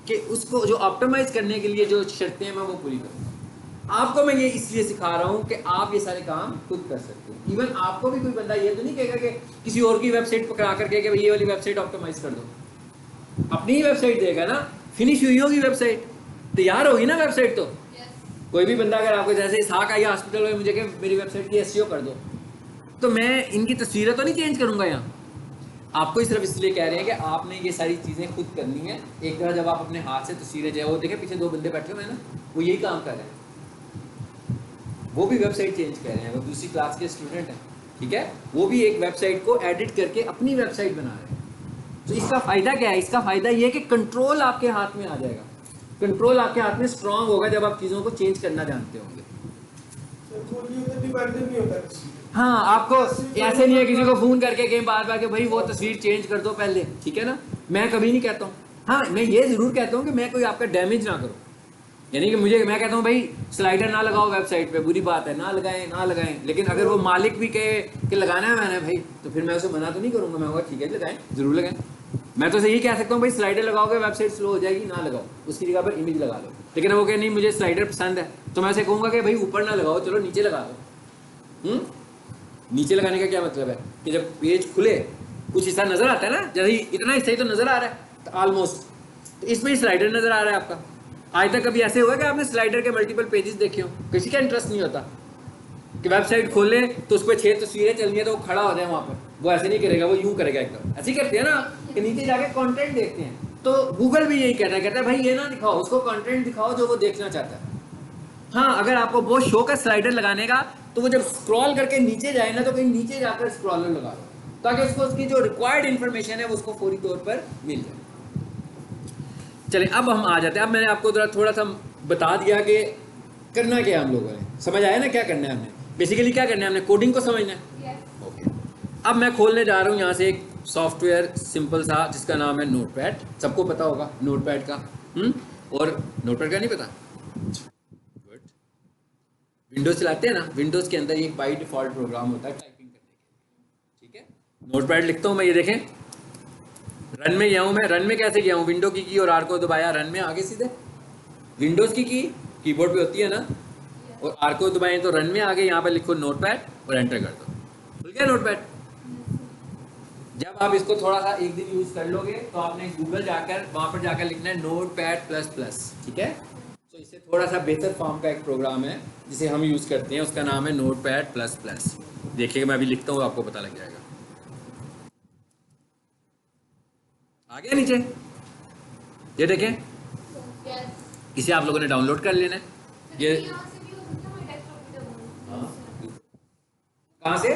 कि उसको जो ऑप्टिमाइज करने के लिए जो शर्तें हैं मैं वो पूरी करूँगा। आपको मैं ये इसलिए सिखा रहा हूँ कि आप ये सारे काम खुद कर सकते हो। इवन आपको भी कोई बंदा ये तो नहीं कहेगा कि किसी और की वेबसाइट पकड़ा करके कि भाई ये वाली वेबसाइट ऑप्टिमाइज कर दो, अपनी ही वेबसाइट देगा ना, फिनिश हुई होगी वेबसाइट, तैयार होगी ना वेबसाइट। तो कोई भी बंदा अगर आपको जैसे इसहाक आई हॉस्पिटल में मुझे कि मेरी वेबसाइट की एसईओ कर दो, तो मैं इनकी तस्वीरें तो नहीं चेंज करूँगा यहाँ। आपको ही सिर्फ इसलिए कह रहे हैं कि आपने ये सारी चीज़ें खुद करनी है। एक तरह जब आप अपने हाथ से तस्वीरें जो है, वो देखें पीछे दो बंदे बैठे हुए हैं ना, वो यही काम कर रहे हैं, वो भी वेबसाइट चेंज कर रहे हैं, वो दूसरी क्लास के स्टूडेंट हैं, ठीक है, वो भी एक वेबसाइट को एडिट करके अपनी वेबसाइट बना रहे हैं। तो इसका फ़ायदा क्या है? इसका फ़ायदा ये है कि कंट्रोल आपके हाथ में आ जाएगा, कंट्रोल आपके हाथ में स्ट्रांग होगा जब आप चीज़ों को चेंज करना जानते होंगे। हाँ, आपको ऐसे नहीं है किसी को फ़ोन करके कहीं बार बार के भाई वो तस्वीर चेंज कर दो पहले, ठीक है ना, मैं कभी नहीं कहता हूँ। हाँ, मैं ये ज़रूर कहता हूँ कि मैं कोई आपका डैमेज ना करूँ, यानी कि मैं कहता हूँ भाई स्लाइडर ना लगाओ वेबसाइट पे, बुरी बात है, ना लगाएं ना लगाएं, लेकिन अगर वो मालिक भी कहे कि लगाना है मैंने भाई, तो फिर मैं उसे मना तो नहीं करूँगा, मैं ठीक है लगाएं, ज़रूर लगाएं। मैं तो यही कह सकता हूँ भाई स्लाइडर लगाओगे वेबसाइट स्लो हो जाएगी, ना लगाओ, उसकी जगह पर इमेज लगा लो। लेकिन वो कहे नहीं मुझे स्लाइडर पसंद है, तो मैं उसे कहूँगा कि भाई ऊपर ना लगाओ, चलो नीचे लगा दो। नीचे लगाने का क्या मतलब है कि जब पेज खुले कुछ हिस्सा नजर आता है ना, जैसे इतना हिस्सा ही तो नजर आ रहा है ऑलमोस्ट, तो इसमें ही स्लाइडर नजर आ रहा है आपका। आज तक कभी ऐसे हुआ कि आपने स्लाइडर के मल्टीपल पेजेस देखे हो? किसी का इंटरेस्ट नहीं होता कि वेबसाइट खोले तो उस पर 6 तस्वीरें चलनी है तो वो खड़ा हो जाए वहाँ पर, वो ऐसे नहीं करेगा, वो यूं करेगा एकदम। ऐसे ही करते हैं ना कि नीचे जाके कंटेंट देखते हैं, तो गूगल भी यही कहता है भाई ये ना दिखाओ, उसको कंटेंट दिखाओ जो वो देखना चाहता है। हाँ, अगर आपको बहुत शौक है स्लाइडर लगाने का, तो वो जब स्क्रॉल करके नीचे जाए ना, तो कहीं नीचे जाकर स्क्रॉलर लगा लो, ताकि उसको उसकी जो रिक्वायर्ड इन्फॉर्मेशन है वो उसको फौरी तौर पर मिल जाए। चलिए अब हम आ जाते हैं। अब मैंने आपको थोड़ा सा बता दिया कि करना क्या है हम लोगों ने, समझ आया ना क्या करना है हमने, बेसिकली क्या करना है हमने, कोडिंग को समझना है। ओके, अब मैं खोलने जा रहा हूँ यहाँ से एक सॉफ्टवेयर सिंपल सा जिसका नाम है नोटपैड। सबको पता होगा नोटपैड का, और नोटपैड का नहीं पता? विंडोज चलाते हैं ना, विंडोज के अंदर एक बाई डिफॉल्ट प्रोग्राम होता है टाइपिंग करने के लिए, ठीक है। नोटपैड लिखता हूँ मैं, ये देखें रन में गया हूँ मैं। रन में कैसे गया हूँ? विंडो की और आर को दबाया, रन में आगे सीधे। विंडोज की कीबोर्ड पे होती है ना, और आर को दबाएं तो रन में आ गए। यहाँ पर लिखो नोटपैड और एंटर कर दो, खुल गया नोटपैड। जब आप इसको थोड़ा सा एक दिन यूज कर लोगे तो आपने गूगल जाकर वहां पर जाकर लिखना है नोटपैड प्लस प्लस, ठीक है। तो इससे थोड़ा सा बेहतर फॉर्म का एक प्रोग्राम है जिसे हम यूज करते हैं, उसका नाम है नोटपैड प्लस प्लस। देखिएगा मैं अभी लिखता हूँ, आपको पता लग जाएगा। आ गया नीचे, ये देखें, यस। इसे आप लोगों ने डाउनलोड कर लेना है। ये यहाँ से भी हो सकता है, मैं डेस्कटॉप पे हाँ, डालूंगी। कहाँ से?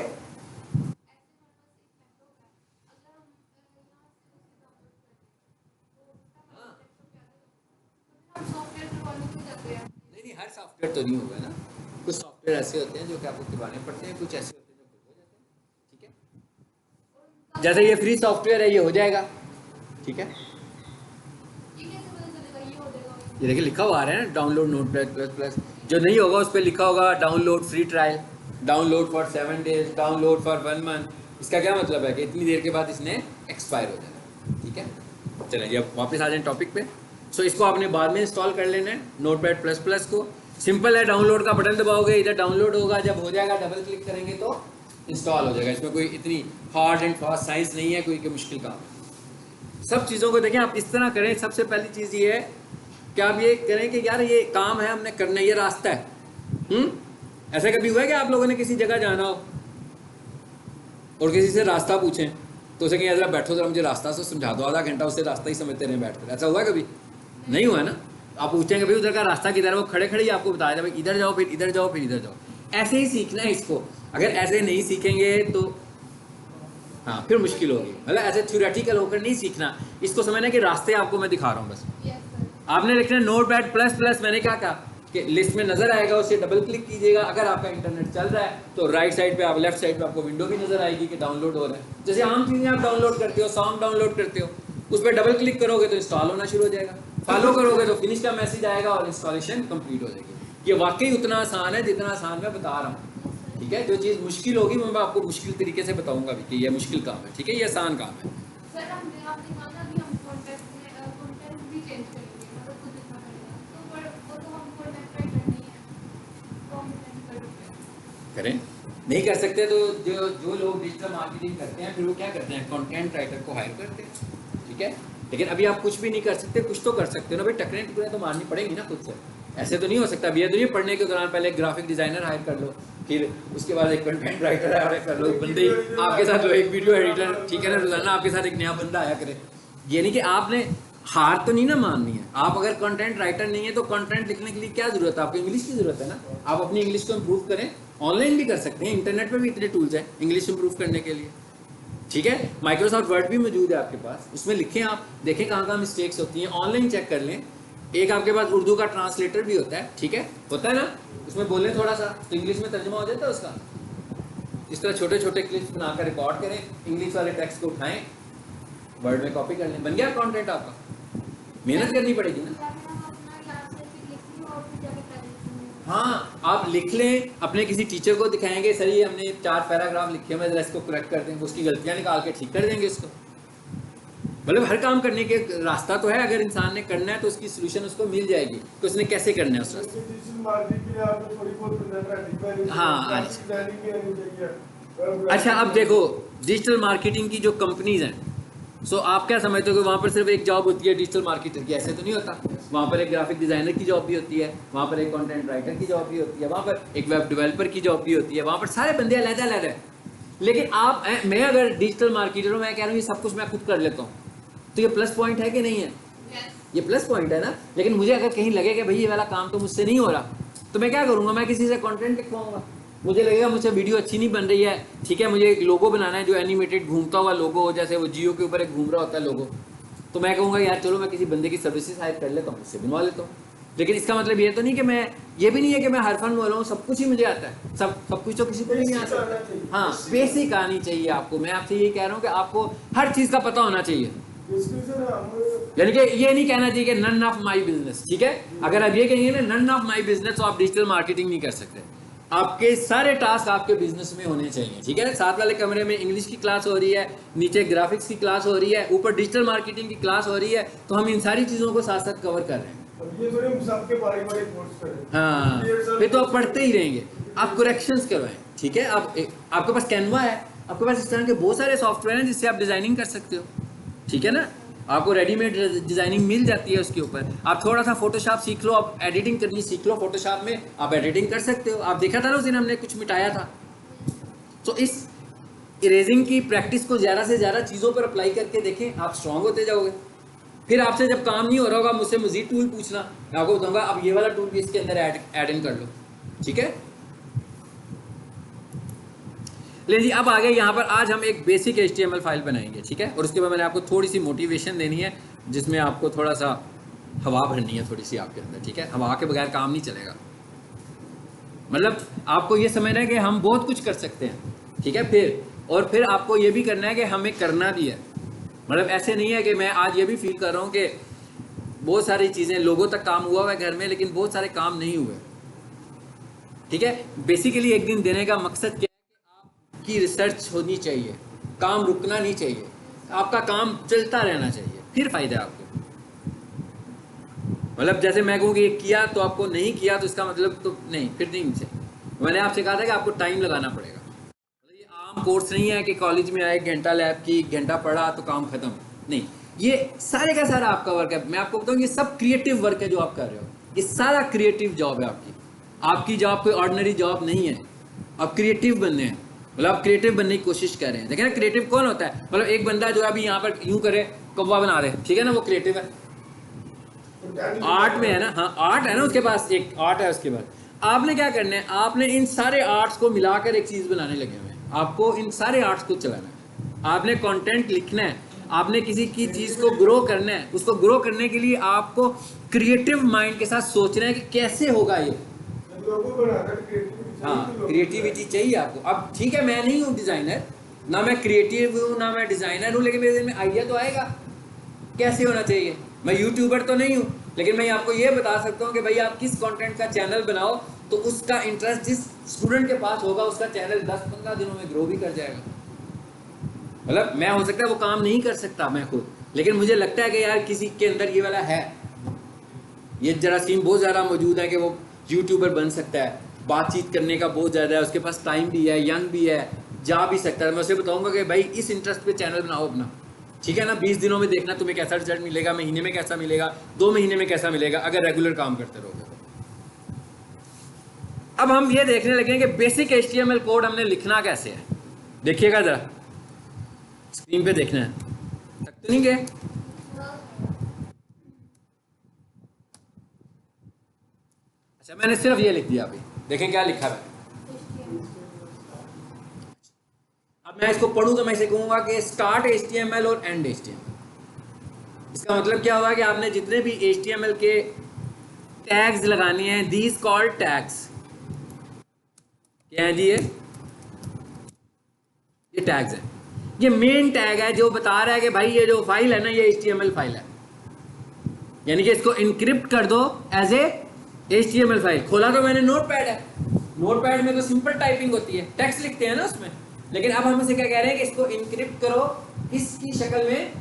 नहीं नहीं, हर सॉफ्टवेयर तो नहीं होगा ना। कुछ सॉफ्टवेयर ऐसे होते हैं जो कि आपको करवाने पड़ते हैं, कुछ ऐसे होते हैं जो खुद हो जाते हैं, ठीक है। जैसे ये फ्री सॉफ्टवेयर है, ये हो जाएगा, ठीक है। ये देखिए लिखा हुआ आ रहा है ना, डाउनलोड नोटपैड प्लस प्लस। जो नहीं होगा उस पर लिखा होगा download free trial, download for 7 days, download for 1 month. इसका क्या मतलब है कि इतनी देर के बाद इसने एक्सपायर हो जाना, ठीक है। चलिए अब वापस आ जाए टॉपिक पे। सो इसको आपने बाद में इंस्टॉल कर लेना है नोटपैड प्लस प्लस को। सिंपल है, डाउनलोड का बटन दबाओगे, इधर डाउनलोड होगा, जब हो जाएगा डबल क्लिक करेंगे तो इंस्टॉल हो जाएगा। इसमें कोई इतनी हार्ड एंड फास्ट साइंस नहीं है, कोई मुश्किल काम है। सब चीज़ों को देखें आप इस तरह करें। सबसे पहली चीज़ ये है कि आप ये करें कि यार ये काम है, हमने करना है, ये रास्ता है। ऐसा कभी हुआ है कि आप लोगों ने किसी जगह जाना हो और किसी से रास्ता पूछें तो उसे कहीं जरा बैठो, जरा मुझे रास्ता से समझा दो, आधा घंटा उससे रास्ता ही समझते रहे बैठकर? ऐसा हुआ है कभी? नहीं हुआ ना। आप पूछते हैं कि भाई उधर का रास्ता किधर है, वो खड़े खड़े ही आपको बताया था भाई इधर जाओ, फिर इधर जाओ, फिर इधर जाओ। ऐसे ही सीखना है इसको। अगर ऐसे नहीं सीखेंगे तो हाँ फिर मुश्किल होगी। मतलब ऐसे थ्योरेटिकल होकर नहीं सीखना, इसको समझना कि रास्ते आपको मैं दिखा रहा हूँ बस। आपने लिखना है नोटपैड प्लस प्लस। मैंने क्या कहा कि लिस्ट में नजर आएगा, उसे डबल क्लिक कीजिएगा। अगर आपका इंटरनेट चल रहा है तो राइट साइड पे, आप लेफ्ट साइड पे आपको विंडो भी नजर आएगी कि डाउनलोड हो रहा है। जैसे आम चीजें आप डाउनलोड करते हो, सॉन्ग डाउनलोड करते हो, उस पर डबल क्लिक करोगे तो इंस्टॉल होना शुरू हो जाएगा। फॉलो करोगे तो फिनिश का मैसेज आएगा और इंस्टॉलेशन कंप्लीट हो जाएगी। ये वाकई उतना आसान है जितना आसान मैं बता रहा हूँ, ठीक है। जो चीज़ मुश्किल होगी वो मैं आपको मुश्किल तरीके से बताऊंगा भी कि ये मुश्किल काम है, ठीक है, ये आसान काम है। सर हमने आपने कहा ना अभी हम कंटेंट भी चेंज करेंगे, मतलब खुद लिखना पड़ेगा, तो वो तो हम कंटेंट राइटर नहीं है, तो हम कंटेंट करें नहीं कर सकते तो जो लोग डिजिटल मार्केटिंग करते हैं फिर वो क्या करते हैं, कंटेंट राइटर को हायर करते हैं, ठीक है। लेकिन अभी आप कुछ भी नहीं कर सकते, कुछ तो कर सकते हो ना भाई, टकरे टुकरे तो मारनी पड़ेगी ना खुद से। ऐसे तो नहीं हो सकता। अभी ये तो नहीं पढ़ने के दौरान पहले एक ग्राफिक डिजाइनर हायर कर लो, फिर उसके बाद एक कंटेंट राइटर हायर कर लो, बंदे आपके साथ जो एक वीडियो एडिटर, ठीक है ना, रोजाना आपके साथ एक नया बंदा आया करे। ये नहीं कि आपने हार तो नहीं ना माननी है। आप अगर कंटेंट राइटर नहीं है तो कंटेंट लिखने के लिए क्या जरूरत है? आपको इंग्लिश की जरूरत है ना। आप अपनी इंग्लिश को इम्प्रूव करें, ऑनलाइन भी कर सकते हैं, इंटरनेट पर भी इतने टूल्स हैं इंग्लिश इम्प्रूव करने के लिए, ठीक है। माइक्रोसॉफ्ट वर्ड भी मौजूद है आपके पास, उसमें लिखें, आप देखें कहाँ कहाँ मिस्टेक्स होती हैं, ऑनलाइन चेक कर लें। एक आपके पास उर्दू का ट्रांसलेटर भी होता है, ठीक है, होता है ना, उसमें बोलें थोड़ा सा तो इंग्लिश में तर्जुमा हो जाता है उसका। इस तरह छोटे छोटे क्लिप्स बनाकर रिकॉर्ड करें, इंग्लिश वाले टेक्स्ट को उठाएं, वर्ड में कॉपी कर लें, बन गया कंटेंट आपका। मेहनत करनी पड़ेगी ना। हाँ आप लिख लें, अपने किसी टीचर को दिखाएंगे, सर ये हमने 4 पैराग्राफ लिखे हैं, जरा इसको करेक्ट कर दें, उसकी गलतियां निकाल के ठीक कर देंगे इसको। मतलब हर काम करने के रास्ता तो है, अगर इंसान ने करना है तो उसकी सोल्यूशन उसको मिल जाएगी। तो उसने कैसे करना है उस रास्ते। हाँ अच्छा, अब देखो डिजिटल मार्केटिंग की जो कंपनीज हैं, सो आप क्या समझते हो कि वहाँ पर सिर्फ एक जॉब होती है डिजिटल मार्केटर की? ऐसे तो नहीं होता। वहाँ पर एक ग्राफिक डिजाइनर की जॉब भी होती है, वहाँ पर एक कंटेंट राइटर की जॉब भी होती है, वहाँ पर एक वेब डेवलपर की जॉब भी होती है, वहाँ पर सारे बंदे अलग-अलग हैं। लेकिन आप मैं अगर डिजिटल मार्केटर हूँ, मैं कह रहा हूँ ये सब कुछ मैं खुद कर लेता हूँ, तो ये प्लस पॉइंट है कि नहीं है? ये प्लस पॉइंट है ना। लेकिन मुझे अगर कहीं लगे कि भाई ये वाला काम तो मुझसे नहीं हो रहा, तो मैं क्या करूँगा, मैं किसी से कंटेंट लिखवाऊंगा। मुझे लगेगा मुझसे वीडियो अच्छी नहीं बन रही है, ठीक है, मुझे एक लोगो बनाना है जो एनिमेटेड घूमता हुआ लोगो हो, जैसे वो जियो के ऊपर एक घूम रहा होता है लोगो, तो मैं कहूँगा यार चलो मैं किसी बंदे की सर्विसेज हायर कर लेता हूँ, उससे बनवा लेता हूँ। लेकिन इसका मतलब ये तो नहीं कि मैं, ये भी नहीं है कि मैं हर फन बोल रहा हूँ सब कुछ ही मुझे आता है, सब कुछ तो किसी को नहीं आ सकता। हाँ बेसिक आनी चाहिए आपको। मैं आपसे ये कह रहा हूँ कि आपको हर चीज़ का पता होना चाहिए। यानी कि ये नहीं कहना चाहिए कि नन ऑफ माई बिजनेस, ठीक है। अगर आप ये कहेंगे ना नन ऑफ माई बिजनेस, तो आप डिजिटल मार्केटिंग नहीं कर सकते। आपके सारे टास्क आपके बिजनेस में होने चाहिए, ठीक है। साथ वाले कमरे में इंग्लिश की क्लास हो रही है, नीचे ग्राफिक्स की क्लास हो रही है, ऊपर डिजिटल मार्केटिंग की क्लास हो रही है, तो हम इन सारी चीज़ों को साथ साथ कवर कर रहे हैं। अब ये थोड़े सबके बारी-बारी कोर्स करें। हाँ, फिर तो आप पढ़ते ही रहेंगे, आप करेक्शंस करवाएं, ठीक है। आपके पास कैनवा है, आपके पास इस तरह के बहुत सारे सॉफ्टवेयर हैं जिससे आप डिज़ाइनिंग कर सकते हो, ठीक है ना। आपको रेडीमेड डिज़ाइनिंग मिल जाती है उसके ऊपर। आप थोड़ा सा फोटोशॉप सीख लो, आप एडिटिंग करनी सीख लो, फोटोशॉप में आप एडिटिंग कर सकते हो। आप देखा था ना उस दिन हमने कुछ मिटाया था। तो इस इरेजिंग की प्रैक्टिस को ज़्यादा से ज़्यादा चीज़ों पर अप्लाई करके देखें, आप स्ट्रांग होते जाओगे। फिर आपसे जब काम नहीं हो रहा होगा, मुझसे मजीद टूल पूछना, मैं आपको बताऊंगा अब ये वाला टूल भी इसके अंदर ऐड इन कर लो, ठीक है। ले जी, अब आगे यहाँ पर आज हम एक बेसिक HTML फाइल बनाएंगे, ठीक है। और उसके बाद मैंने आपको थोड़ी सी मोटिवेशन देनी है, जिसमें आपको थोड़ा सा हवा भरनी है थोड़ी सी आपके अंदर, ठीक है। हवा के बगैर काम नहीं चलेगा। मतलब आपको ये समझना है कि हम बहुत कुछ कर सकते हैं, ठीक है। फिर आपको ये भी करना है कि हमें करना भी है। मतलब ऐसे नहीं है कि मैं आज ये भी फील कर रहा हूँ कि बहुत सारी चीज़ें लोगों तक काम हुआ है घर में, लेकिन बहुत सारे काम नहीं हुए, ठीक है। बेसिकली एक दिन देने का मकसद क्या है कि आपकी रिसर्च होनी चाहिए, काम रुकना नहीं चाहिए, आपका काम चलता रहना चाहिए, फिर फायदा है आपको। मतलब जैसे मैं कहूँ कि ये किया तो आपको नहीं किया तो इसका मतलब तो नहीं, फिर नहीं चाहिए। मैंने आपसे कहा था कि आपको टाइम लगाना पड़ेगा। ये आम कोर्स नहीं है कि कॉलेज में आए, घंटा लैब की, घंटा पढ़ा तो काम खत्म, नहीं। ये सारे का सारा आपका वर्क है। मैं आपको बताऊँ, ये सब क्रिएटिव वर्क है जो आप कर रहे हो। ये सारा क्रिएटिव जॉब है आपकी जॉब कोई ऑर्डिनरी जॉब नहीं है। आप क्रिएटिव बनने हैं, मतलब आप क्रिएटिव बनने की कोशिश कर रहे हैं। देखें ना, क्रिएटिव कौन होता है? मतलब एक बंदा जो अभी यहाँ पर यूं करे, कौवा बना रहे, ठीक है ना, वो क्रिएटिव है। आर्ट में है ना, हाँ आर्ट है ना, उसके पास एक आर्ट है। उसके बाद आपने क्या करना है, आपने इन सारे आर्ट्स को मिलाकर एक चीज़ बनाने लगे हुए हैं। आपको इन सारे आर्ट्स को चलाना है, आपने कंटेंट लिखना है, आपने किसी की चीज़ को ग्रो करना है। उसको ग्रो करने के लिए आपको क्रिएटिव माइंड के साथ सोचना है कि कैसे होगा ये। हाँ, क्रिएटिविटी चाहिए आपको। अब ठीक है, मैं नहीं हूँ डिज़ाइनर, ना मैं क्रिएटिव हूँ ना मैं डिज़ाइनर हूँ, लेकिन मेरे दिल में आइडिया तो आएगा कैसे होना चाहिए। मैं यूट्यूबर तो नहीं हूँ, लेकिन मैं आपको ये बता सकता हूँ कि भाई आप किस कंटेंट का चैनल बनाओ तो उसका इंटरेस्ट जिस स्टूडेंट के पास होगा, उसका चैनल 10-15 दिनों में ग्रो भी कर जाएगा। मतलब मैं हो सकता है वो काम नहीं कर सकता मैं खुद, लेकिन मुझे लगता है कि यार किसी के अंदर ये वाला है, ये जरासीम बहुत ज़्यादा मौजूद है कि वो यूट्यूबर बन सकता है, बातचीत करने का बहुत ज़्यादा है, उसके पास टाइम भी है, यंग भी है, जा भी सकता है। मैं उसे बताऊँगा कि भाई इस इंटरेस्ट पे चैनल बनाओ अपना, ठीक है ना। 20 दिनों में देखना तुम्हें कैसा रिजल्ट मिलेगा, महीने में कैसा मिलेगा, 2 महीने में कैसा मिलेगा, अगर रेगुलर काम करते रहोगे तो। अब हम ये देखने लगे कि बेसिक HTML कोड हमने लिखना कैसे है। देखिएगा जरा, स्क्रीन पे देखना है, थक तो नहीं गए? अच्छा, मैंने सिर्फ ये लिख दिया, अभी देखें क्या लिखा है। अब मैं इसको पढ़ूं तो मैं इसे कहूंगा कि स्टार्ट HTML और एंड HTML। इसका मतलब क्या हुआ कि आपने जितने भी HTML के टैग्स लगाने हैं, दीज कॉल्ड टैग्स, क्या है जी? ये टैग्स है। ये मेन टैग है जो बता रहा है कि भाई ये जो फाइल है ना, ये HTML फाइल है, यानी कि इसको इनक्रिप्ट कर दो एज ए HTML फाइल। खोला तो मैंने नोटपैड है, नोटपैड में तो सिंपल टाइपिंग होती है, टेक्स्ट लिखते हैं ना उसमें, लेकिन अब हम इसे क्या कह रहे हैं कि इसको इनक्रिप्ट करो इसकी शक्ल में,